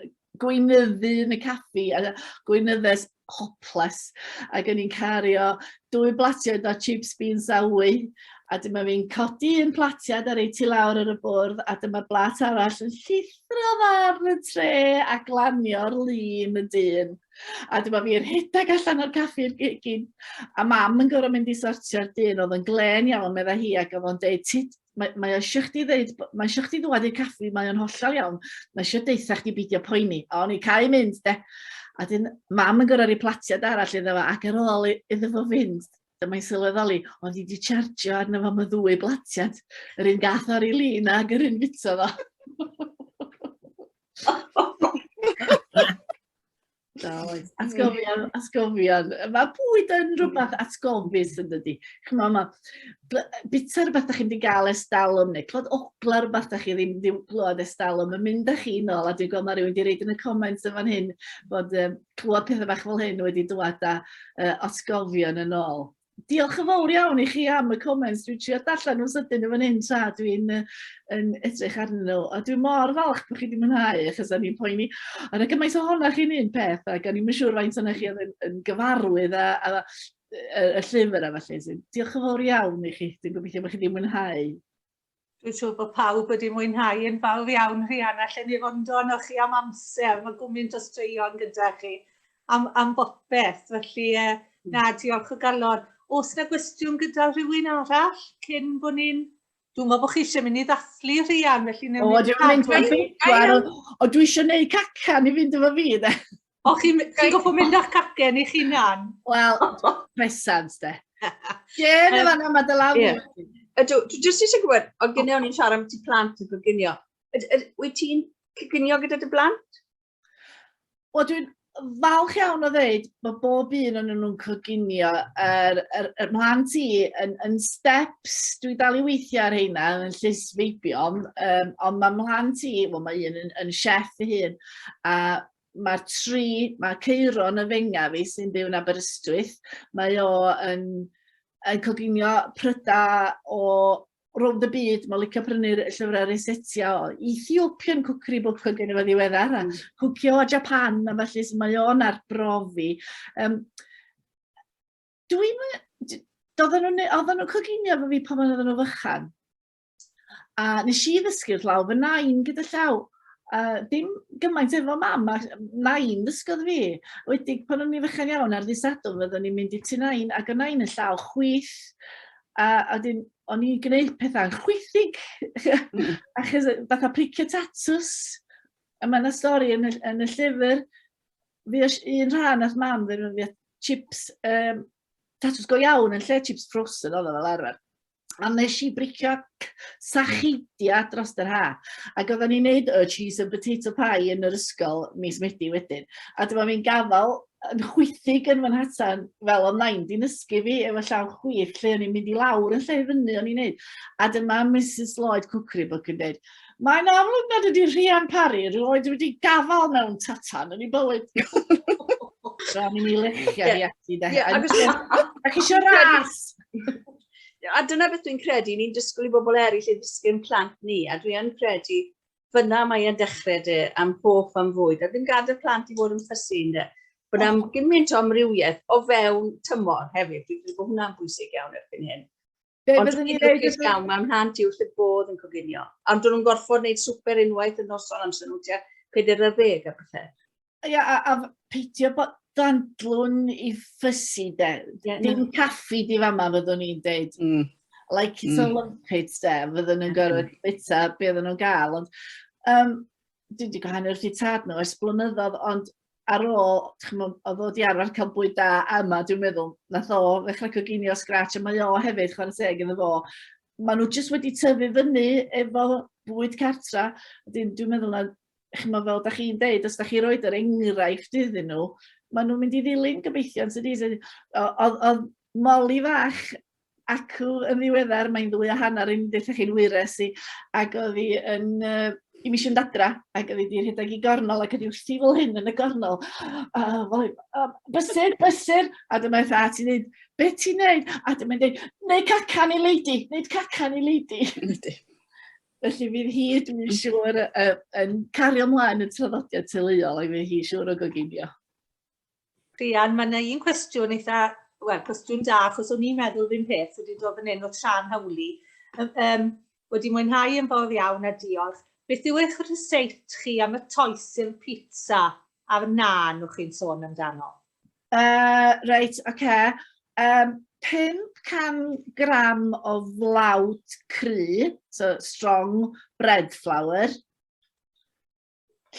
gweinyddu yn y caffi, a gweinyddes hopeless, ac o'n i'n cario 2 blatiad o chips beans a wy, a dyma fi'n codi un platiad a rei ti lawr ar y bwrdd, a dyma'r blat arall yn llithro ar y tre a glanio'r lun y dyn. A dyma fi'n rhedeg allan o'r caffi'r gyn, a mam yn gorfod mynd i sortio'r dyn, oedd yn glen iawn, medda hi, ac oedd o'n deud, mae eisiau chdi dweud, mae eisiau chdi ddwad i'r caffi, mae o'n hollol iawn, mae eisiau deitha chdi beidio poeni, a o'n i cael mynd, de. A dyn, mam yn gorfod i platiad arall iddo fo, ac ar ôl iddo fo fynd, dyma'n sylweddoli, ond i di chargio arno fo am y 2 blatiad, yr un gath o'r ei lun ag yr un fito fo. Atgofion. Mae bwyd yn rhywbeth atgofus yn dydi. Bita rhywbeth da chi'n di gael estalwm neu clod ogla rhywbeth da chi ddim wedi glwad estalwm yn mynd â chi nôl, a dwi'n gweld mae rhywun wedi reid yn y comments yn fan hyn bod clwad pethau bach fel hyn wedi dwad â atgofion yn ôl. Diolch yn fawr iawn i chi am y comments. Dwi'n trio darllen nhw'n sydyn yn fan hyn tra dwi'n edrych arnyn nhw. A dwi'n mor falch bod chi wedi mwynhau achos da ni'n poeni. Ond gymaint o honna chi'n un peth ac o'n i'n siŵr faint o'na chi yn gyfarwydd y llyfr a falle. Diolch yn fawr iawn i chi. Dwi'n gobeithio bod chi wedi mwynhau. Dwi'n siŵr bod pawb wedi mwynhau yn fawr iawn Rhian, allan ni rondo arno chi am amser. Mae gwmynt o straeon gyda chi am bopeth. Felly, na, diolch o galon. Oes yna gwestiwn gyda rhywun arall cyn bod ni'n... Dwi'n meddwl bod chi eisiau mynd i ddathlu Rhian, felly... O, dwi'n mynd i'n bedwar, o dwi eisiau gwneud cacan i fynd efo fi, de. O, chi'n goffo mynd â'ch cacen i chi nan? Wel, presans, de. Gen y fan yma dy lawr. Dwi jyst eisiau gwybod, o gynnio ni'n siarad am ti plant yn coginio. Wyt ti'n coginio gyda dy blant? O, dwi'n falch iawn o ddeud bod bob un o'n nhw'n coginio. Yr mhlant i yn steps, dwi dal i weithio ar heina yn llys feibion, ond mae mhlant i, wel mae un yn chef ei hun, a mae Ceiron y fenga fi sy'n byw yn Aberystwyth, mae o yn coginio pryda o rownd y byd, mae'n licio prynu'r llyfrau resetio o Ethiopian cookery book o gen i fo ddiweddar, a cwcio o Japan, a felly mae o'n arbrofi. Oedden nhw'n coginio fo fi pan oedden nhw fychan. A nes i ddysgu'r llaw fy nain gyda llaw. Dim gymaint efo mam, a nain ddysgodd fi. Wedig pan o'n i fychan iawn ar ddisadwn, fyddwn ni'n mynd i tu nain, ac o nain y llaw chwith. A o'n i'n gwneud pethau'n chwythig, achos fatha pricio tatws. A mae yna stori yn y llyfr, fi un rhan oedd mam ddim yn chips, tatws go iawn yn lle chips frozen oedd o fel arfer. A nes i bricio sachidia dros yr ha. Ac oedden ni'n neud cheese and potato pie yn yr ysgol mis Medi wedyn. A dyma fi'n gafel yn chwythig yn fan hatan fel o nain di'n ysgu fi efo llaw chwith lle o'n i'n mynd i lawr yn lle fyny o'n i'n neud. A dyma Mrs Lloyd Cookery Book yn dweud, mae'n amlwg nad ydi Rhian Parry, roedd wedi gafal mewn tatan yn ei bywyd. Rha'n i'n ei lechio i ati de. Ac eisiau ras. A dyna beth dwi'n credu, ni'n disgwyl i bobl eraill i ddysgu'n plant ni, a dwi'n credu fyna mae'n dechrau de am hoff am fwyd, a ddim gadael plant i fod yn ffysin de. Bod am gymaint o amrywiaeth o fewn tymor hefyd, dwi'n credu bod hwnna'n bwysig iawn erbyn hyn. Ond dwi'n lwcus iawn, mae'n rhan ti wrth y bodd yn coginio. Ond dwi'n gorfod wneud swper unwaith yn noson amser nhw, tia 40 a pethau. Ia, a peidio bod dandlwn i ffysi, de. Dim caffi di fama, fyddwn ni'n deud. Like it's a lumpit, de. Fyddwn nhw'n gorfod bita be oedden nhw'n gael. Ond dwi wedi gwahanol wrth i tad nhw ers blynyddoedd, ond ar ôl, oedd o di arfer cael bwyd da yma, dwi'n meddwl, nath o ddechrau coginio scratch, a mae o hefyd, chwarae teg iddo fo. Maen nhw jyst wedi tyfu fyny efo bwyd cartra. Dwi'n meddwl na, fel da chi'n deud, os da chi roed yr enghraifft iddyn nhw, maen nhw'n mynd i ddilyn gobeithio. Oedd moli fach acw yn ddiweddar, mae'n 2:30 yn dweud chi'n wyres i, ac oedd hi yn i misio dadra, ac oedd hi wedi rhedeg i gornol, ac oedd hi wrthi fel hyn yn y gornol. Bysur, a dyma eitha, ti'n dweud, be ti'n neud? A dyma i'n dweud, neud cacan i leidi. Felly fydd hi, dwi'n siŵr, yn cario mlaen y traddodiad teuluol, ac fydd hi siŵr o goginio. Rhian, mae yna un cwestiwn eitha, wel, cwestiwn da, achos o'n i'n meddwl ddim peth wedi dod fan hyn o Tran Hawli. Wedi mwynhau yn fawr iawn a diolch. Beth yw eich rhyseit chi am y toesil pizza a'r nan o'ch chi'n sôn amdano? Reit, oce. 500 gram o flawd cry, so strong bread flour,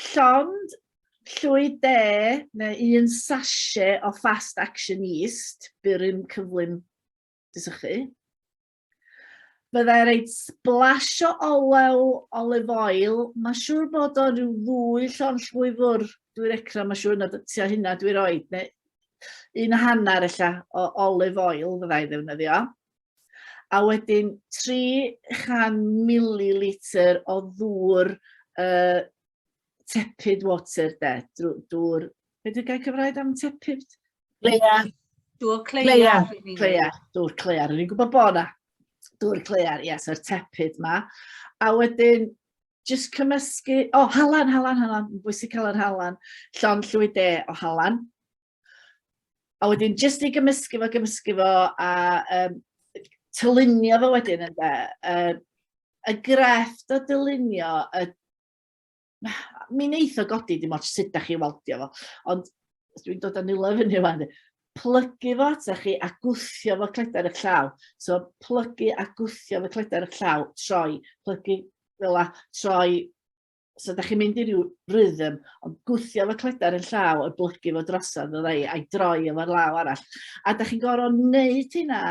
llond llwy de neu 1 sachet o fast action yeast, byr yn cyflym dysychu. Byddai reid splash o olew olive oil. Mae'n siŵr bod o rhyw 2 llon llwy fwr. Dwi'n recra, mae'n siŵr na tia hynna dwi'n roed. Neu 1.5 ella o olive oil fyddai ddefnyddio. A wedyn 300 millilitr o ddŵr tepid water, de. Dŵr, beth yw'n gael cyfraid am tepid? Clea. Dŵr clear. Dŵr clear. Rwy'n gwybod bod na. Dŵr clear, yes, yr tepid ma. A wedyn, jyst cymysgu, halan, bwysig cael yr halan, llon llwy de o halan. A wedyn, jyst i gymysgu fo, a tylunio fo wedyn, ynde. Y grefft o dylunio, mi'n eitho godi dim ots sut da chi waldio fo, ond dwi'n dod â nila fyny fan, plygu fo atach chi a gwthio fo cledar y llaw. So, plygu a gwthio fo cledar y llaw, troi, plygu fel a, troi. So, da chi'n mynd i ryw rhythm, ond gwthio fo cledar y llaw, a plygu fo drosodd, a'i droi efo'r law arall. A da chi'n gorfod wneud hynna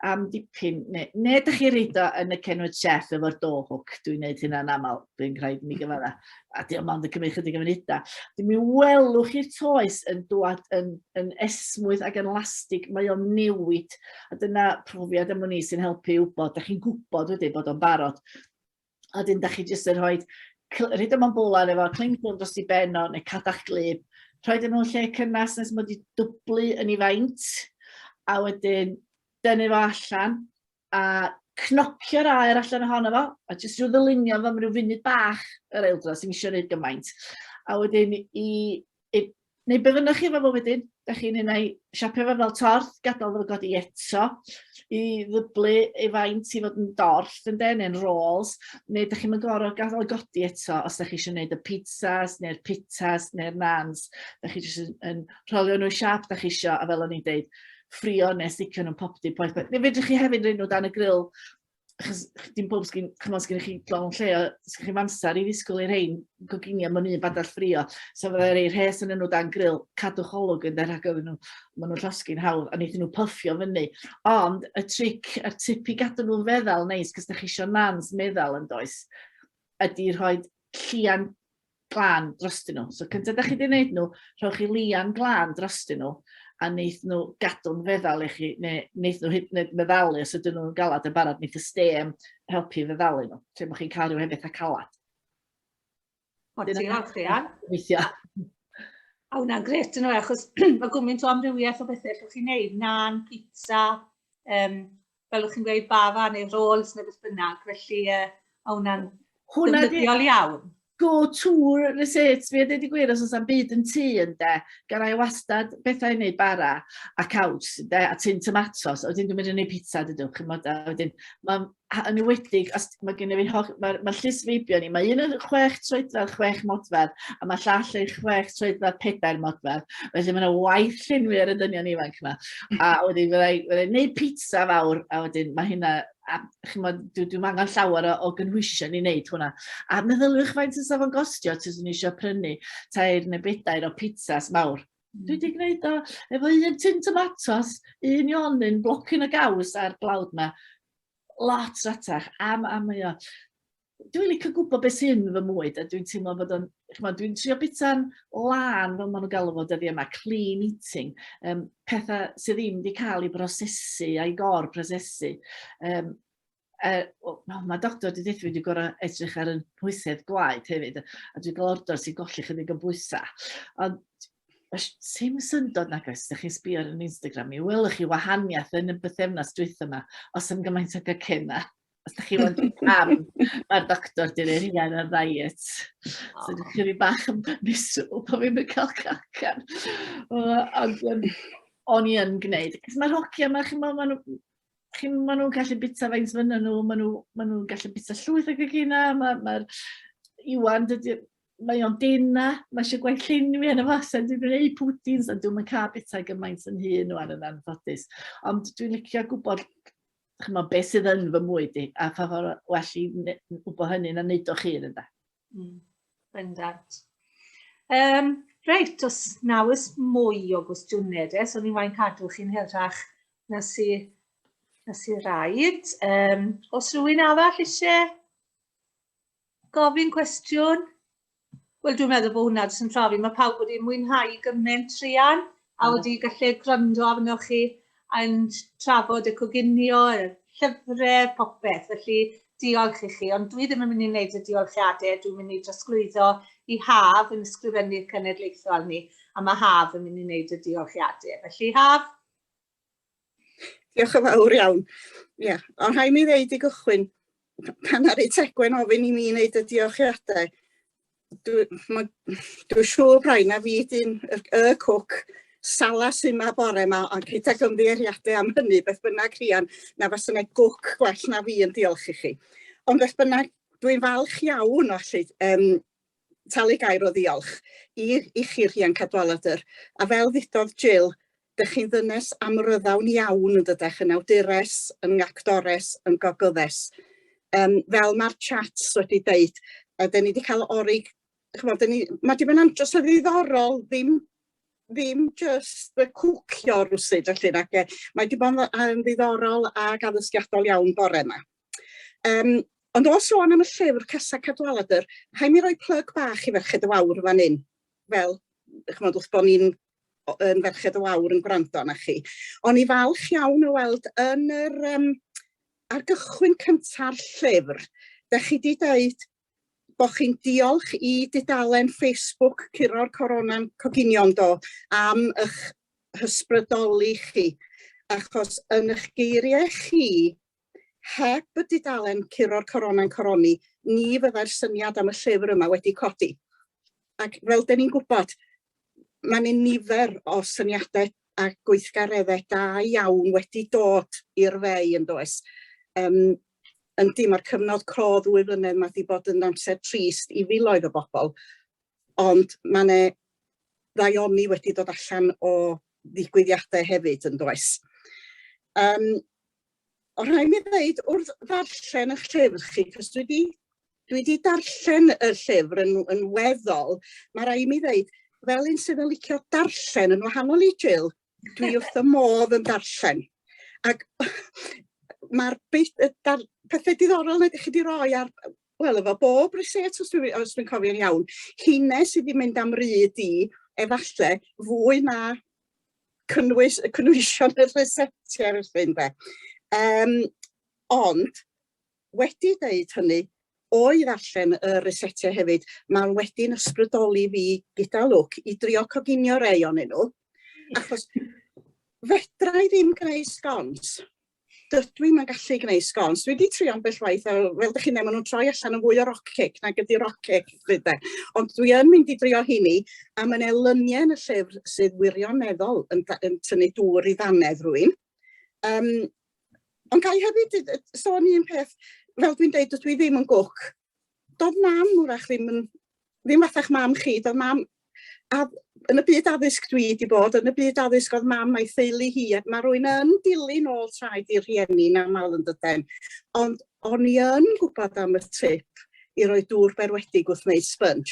am dipyn, neu da chi reid o yn y cenwyd chef efo'r door hook. Dwi'n wneud hynna'n aml, dwi'n rhaid mi gyfadda. A diolch ond yn cymryd chydig am unida. Mi welwch i'r toes yn dod yn esmwydd ac yn elastig, mae o'n newid. A dyna profiad am ni sy'n helpu wybod. Da chi'n gwybod wedi bod o'n barod. A dyn da chi jyst yn rhoi, rhaid yma'n bwlan efo, clingfilm dros i benno, neu cadach glib. Rhaid yn nhw'n lle cynnas nes mod i dwblu yn ei faint. A wedyn, dynnu fo allan. A cnocio'r aer allan ohono fo, a jyst rhyw ddylunio fo am ryw funud bach yr eildro sy'n eisiau gwneud gymaint. A wedyn, neu byddwch chi fo wedyn, da chi'n ei siapio fo fel torth, gadael fo godi eto, i ddyblu ei faint i fod yn dorth, neu'n rolls, neu da chi'n gorfod gadael godi eto os da chi eisiau gwneud y pizzas, neu'r pizzas, neu'r nans, da chi eisiau rholio nhw siap da chi eisiau, a fel o'n i'n deud, ffrio neu sticio nhw'n popdi poeth. Neu fedrwch chi hefyd rhaid nhw dan y grill, achos dim pob sgyn chi glon lle, sgyn chi'n amser i ddisgwyl i'r rhain, goginio mewn un badall ffrio. So fydda rei rhes yn nhw dan grill, cadwch olwg yn der, ac oedden nhw, maen nhw'n llosgi'n hawdd, a wnaethon nhw puffio fyny. Ond y tric, y tip i gadw nhw'n feddal neis, cos da chi eisiau nans meddal yn does, ydy rhoi llian glân drostyn nhw. So cyntaf da chi wedi gwneud nhw, rhowch chi lian glân drostyn nhw, a wneith nhw gadw'n feddal i chi, neu wneith nhw hyd yn oed meddalu, os ydyn nhw'n galad yn barod, wneith y stem helpu feddalu nhw, lle mae chi'n cael rhyw hefyd a calad. Diolch, Rhian. Weithio. A hwnna'n gret yn o'r achos mae gwmynt o amrywiaeth o bethau llwch chi'n neud, nan, pizza, fel ych chi'n gweud bafa neu rolls neu beth bynnag, felly hwnna'n ddefnyddiol iawn. go-to research fi, a dweud i gwir, os oes am byd yn tŷ ynde, gan ai wastad bethau i wneud bara a caws, ynde, a tin tomatos, a wedyn dwi'n mynd i wneud pizza, dydwch, chymod, a wedyn, yn ywedig, mae gen i fi, mae llys feibio ni, mae un yn 6 troedfedd, 6 modfedd, a mae llall yn 6 troedfedd, 4 modfedd, felly mae yna waith llunwi ar y dynion ifanc yma. A wedyn, fyddai'n gwneud pizza fawr, a wedyn, mae hynna, dwi'n angen llawer o gynhwysion i wneud hwnna. A meddylwch faint yn safon gostio, tys yn eisiau prynu 3 neu 4 o pizzas mawr. Dwi wedi gwneud o efo un tin tomatos, un ionyn, blocyn o gaws ar blawd yma. Lot ratach, mae o. Dwi'n licio gwybod beth sy'n fy mwyd, a dwi'n teimlo bod o'n, dwi'n trio bita'n lan, fel maen nhw'n galw fod ydi yma, clean eating, pethau sydd ddim wedi cael ei brosesu a'i gor-prosesu. Mae doctor wedi dweud wedi gorau edrych ar y pwysedd gwaed hefyd, a dwi'n gael ordor sy'n golli chydig o bwysau. Ond sy'n syndod nag oes, ydych chi'n sbio ar yn Instagram, mi welwch chi wahaniaeth yn y bythefnos dwytha yma, os am gymaint o gacenna. Os ydych chi'n wneud pam, mae'r doctor di'n ei Rhian ar diet. So ydych chi'n bach yn misw, po fi'n cael cacan. Ond o'n i yn gwneud. Mae'r hogia yma, maen nhw'n gallu bita faint fyna nhw, maen nhw'n gallu bita llwyth o gagina, mae'r Iwan, mae o'n dina, mae eisiau gwaith llunwi yn y fasa, dwi'n gwneud pwdins, a dwi'n cael bita gymaint yn hun nhw ar yn anffodus. Ond dwi'n licio gwybod beth sydd yn fy mwyd i, a pa ffordd well i wybod hynny na wneud o'ch hun yna. Bendant. Reit, os nawys mwy o gwestiwnau, so ni'n wain cadw chi'n hirach na si raid. Os rhywun arall eisiau gofyn cwestiwn? Wel, dwi'n meddwl bod hwnna yn trafi. Mae pawb wedi mwynhau gymaint Rhian, a wedi gallu gwrando arnoch chi yn trafod y coginio, y llyfrau, popeth. Felly, diolch i chi. Ond dwi ddim yn mynd i wneud y diolchiadau. Dwi'n mynd i drosglwyddo i Haf yn ysgrifennu'r cenedlaethol ni, a mae Haf yn mynd i wneud y diolchiadau. Felly, Haf? Diolch yn fawr iawn. Ie, ond rhaid mi ddeud i gychwyn, pan ar ei tegwen ofyn i mi wneud y diolchiadau, dwi'n siŵr braidd na fi dyn y cwc salas yma bore yma, ond gyda gymddeiriadau am hynny, beth bynnag Rhian, na fas yna gwc gwell na fi yn diolch i chi. Ond beth bynnag, dwi'n falch iawn o allu talu gair o ddiolch i chi Rhian Caldwadr. A fel ddudodd Jill, dych chi'n ddynes amryddawn iawn yn dydech, yn awdures, yn actores, yn gogyddus. Fel mae'r chats wedi deud, a dyn ni wedi cael orig, mae wedi bod yn andros o ddiddorol, ddim just y cwcio rwsyd, mae wedi bod yn ddiddorol ac addysgiadol iawn bore yma. Ond o sôn am y llyfr Casa Caldwadr, rhaid mi roi plug bach i Ferched y Wawr fan hyn, fel, wrth bod ni'n Ferched y Wawr yn gwrando na chi. Ond i falch iawn o weld yn ar gychwyn cynta'r llyfr, da chi wedi dweud bod chi'n diolch i dudalen Facebook Curo'r Corona'n Coginio am eich hysbrydoli chi, achos yn eich geiriau chi, heb y dudalen Curo'r Corona'n Coroni, ni fyddai'r syniad am y llyfr yma wedi codi. Ac fel dyn ni'n gwybod, mae'n nifer o syniadau a gweithgareddau da iawn wedi dod i'r fei yn does. Yndi, mae'r cyfnod clo 2 flynedd mae wedi bod yn amser trist i filoedd o bobl, ond mae ddaioni wedi dod allan o ddigwyddiadau hefyd yn does. O rhaid mi ddeud, wrth ddarllen eich llyfr chi, cos dwi wedi darllen y llyfr yn weddol, mae rhaid mi ddeud, fel un sydd yn licio darllen yn wahanol i Jill, dwi wrth y modd yn darllen. Ac mae'r pethau diddorol na ydych chi wedi roi ar, wel, efo bob reset, os dwi'n cofio'n iawn, hynny sydd wedi mynd am ryd i, efallai, fwy na cynwysion y resetiau wrth fynd. Ond, wedi dweud hynny, o'i ddarllen y resetiau hefyd, mae'n wedi'n ysbrydoli fi gyda lwc i drio coginio rei o'n nhw, achos fedra i ddim gwneud sgons dydw i'n gallu gwneud sgons. Dwi wedi trio ambell waith, a fel ydych chi'n maen nhw'n troi allan yn fwy o rock cake nag ydi rock cake. Ond dwi yn mynd i drio hini, a mae'n elyniau yn y llyfr sydd wirioneddol yn tynnu dŵr i ddanedd rwy'n. Ond gai hefyd sôn un peth, fel dwi'n deud, dwi ddim yn gwc. Doedd mam wrach ddim fatha'ch mam chi, doedd mam, yn y byd addysg dwi wedi bod, yn y byd addysg oedd mam a'i theulu hi, ac mae rwy'n yn dilyn ôl traed i'r rhieni'n aml yn dydyn. Ond o'n i yn gwybod am y tip i roi dŵr berwedig wrth wneud sponge.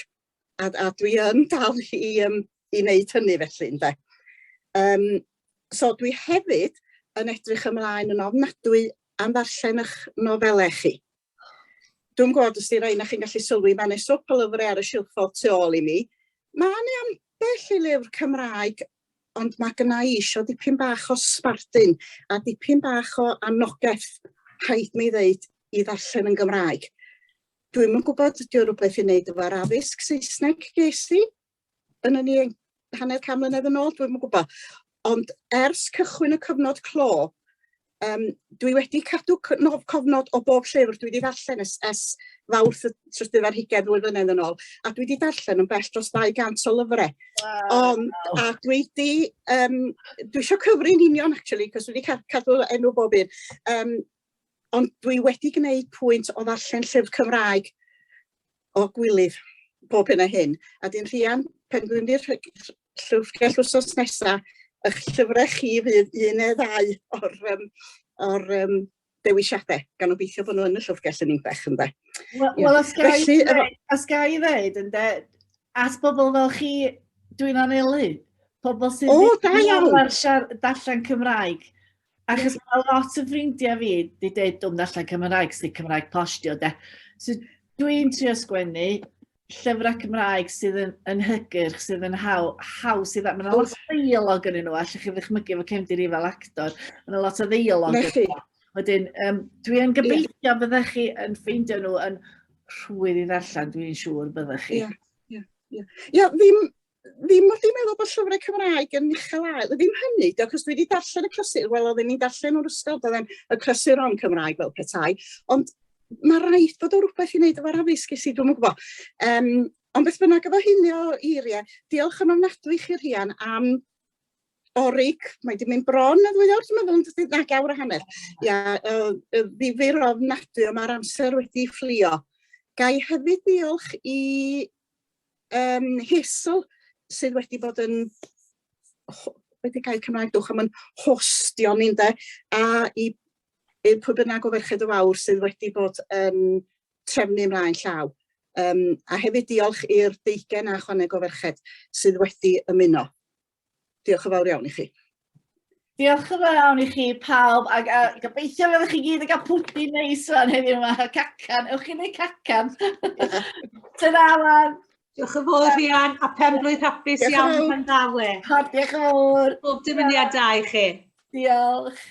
A dwi yn dal i wneud hynny felly, ynde. So dwi hefyd yn edrych ymlaen yn ofnadwy am ddarllen eich nofelau chi. Dwi'n gwybod os di rai na chi'n gallu sylwi, mae'n swp o lyfrau ar y silffodd tu ôl i mi. Mae'n ambell i lyfr Cymraeg, ond mae gyna i isio dipyn bach o sbardun a dipyn bach o anogaeth, rhaid mi ddeud, i ddarllen yn Gymraeg. Dwi'n yn gwybod ydy o rhywbeth i wneud efo'r addysg Saesneg ges i, yn ni hanner cam mlynedd yn ôl, dwi'n yn gwybod. Ond ers cychwyn y cyfnod clo, dwi wedi cadw cofnod o bob llyfr dwi wedi darllen ers fawrth y trydydd ar 20 flynedd yn ôl, a dwi wedi darllen yn bell dros 200 o lyfrau. A dwi eisiau cyfri'n union, actually, cos dwi wedi cadw enw bob un. Ond dwi wedi gwneud pwynt o ddarllen llyfr Cymraeg o gwylydd bob hyn a hyn. A dyn Rhian, pen dwi'n di'r llyfrgell wsos nesaf, eich llyfrau chi fydd un neu ddau o'r dewisiadau, gan obeithio bod nhw yn y llyfrgell yn un bech, ynddo. Wel, os ga i ddeud, at bobl fel chi, dwi'n anelu, pobl sydd ddim darllen Cymraeg, achos mae lot o ffrindiau fi wedi dweud dwi'n darllen Cymraeg, sydd Cymraeg postio, de. So dwi'n trio sgwennu llyfrau Cymraeg sydd yn hygyrch, sydd yn haws, mae'n lot o ddeialog yn nhw, allwch chi ddychmygu fo cefndir i fel actor, mae'n lot o ddeialog yn nhw. Wedyn, dwi'n gobeithio byddech chi yn ffeindio nhw yn rhwydd i ddarllen, dwi'n siŵr byddech chi. Ddim wedi meddwl bod llyfrau Cymraeg yn uchel ail, ddim hynny, achos dwi wedi darllen y clasur, wel oedden ni'n darllen o'r ysgol, oedden y clasuron Cymraeg fel petai, ond mae rhaid bod o rhywbeth i wneud efo'r addysg ges i, dwi'n gwybod. Ond beth bynnag efo hynny o eiriau, diolch yn ofnadwy chi Rhian am orig, mae wedi mynd bron a ddwy awr, dwi'n meddwl, yn 9 awr a hanner. Ddifyr ofnadwy, o mae'r amser wedi fflio. Gai hefyd diolch i Hysl, sydd wedi bod yn, wedi cael Cymraeg dwch am yn hostio ni'n de, a i pwy bynnag o ferched o fawr sydd wedi bod yn trefnu ymlaen llaw. A hefyd diolch i'r 20 a chwaneg o ferched sydd wedi ymuno. Diolch yn fawr iawn i chi. Diolch yn fawr iawn i chi pawb, a gobeithio fyddwch chi gyd yn cael pwdin neis fan heddiw yma, cacan, ewch chi neu cacan. Tyna lan. Diolch yn fawr Rhian, a penblwydd hapus iawn yn Pandawe. Diolch yn fawr. Bob dymuniadau i chi. Diolch.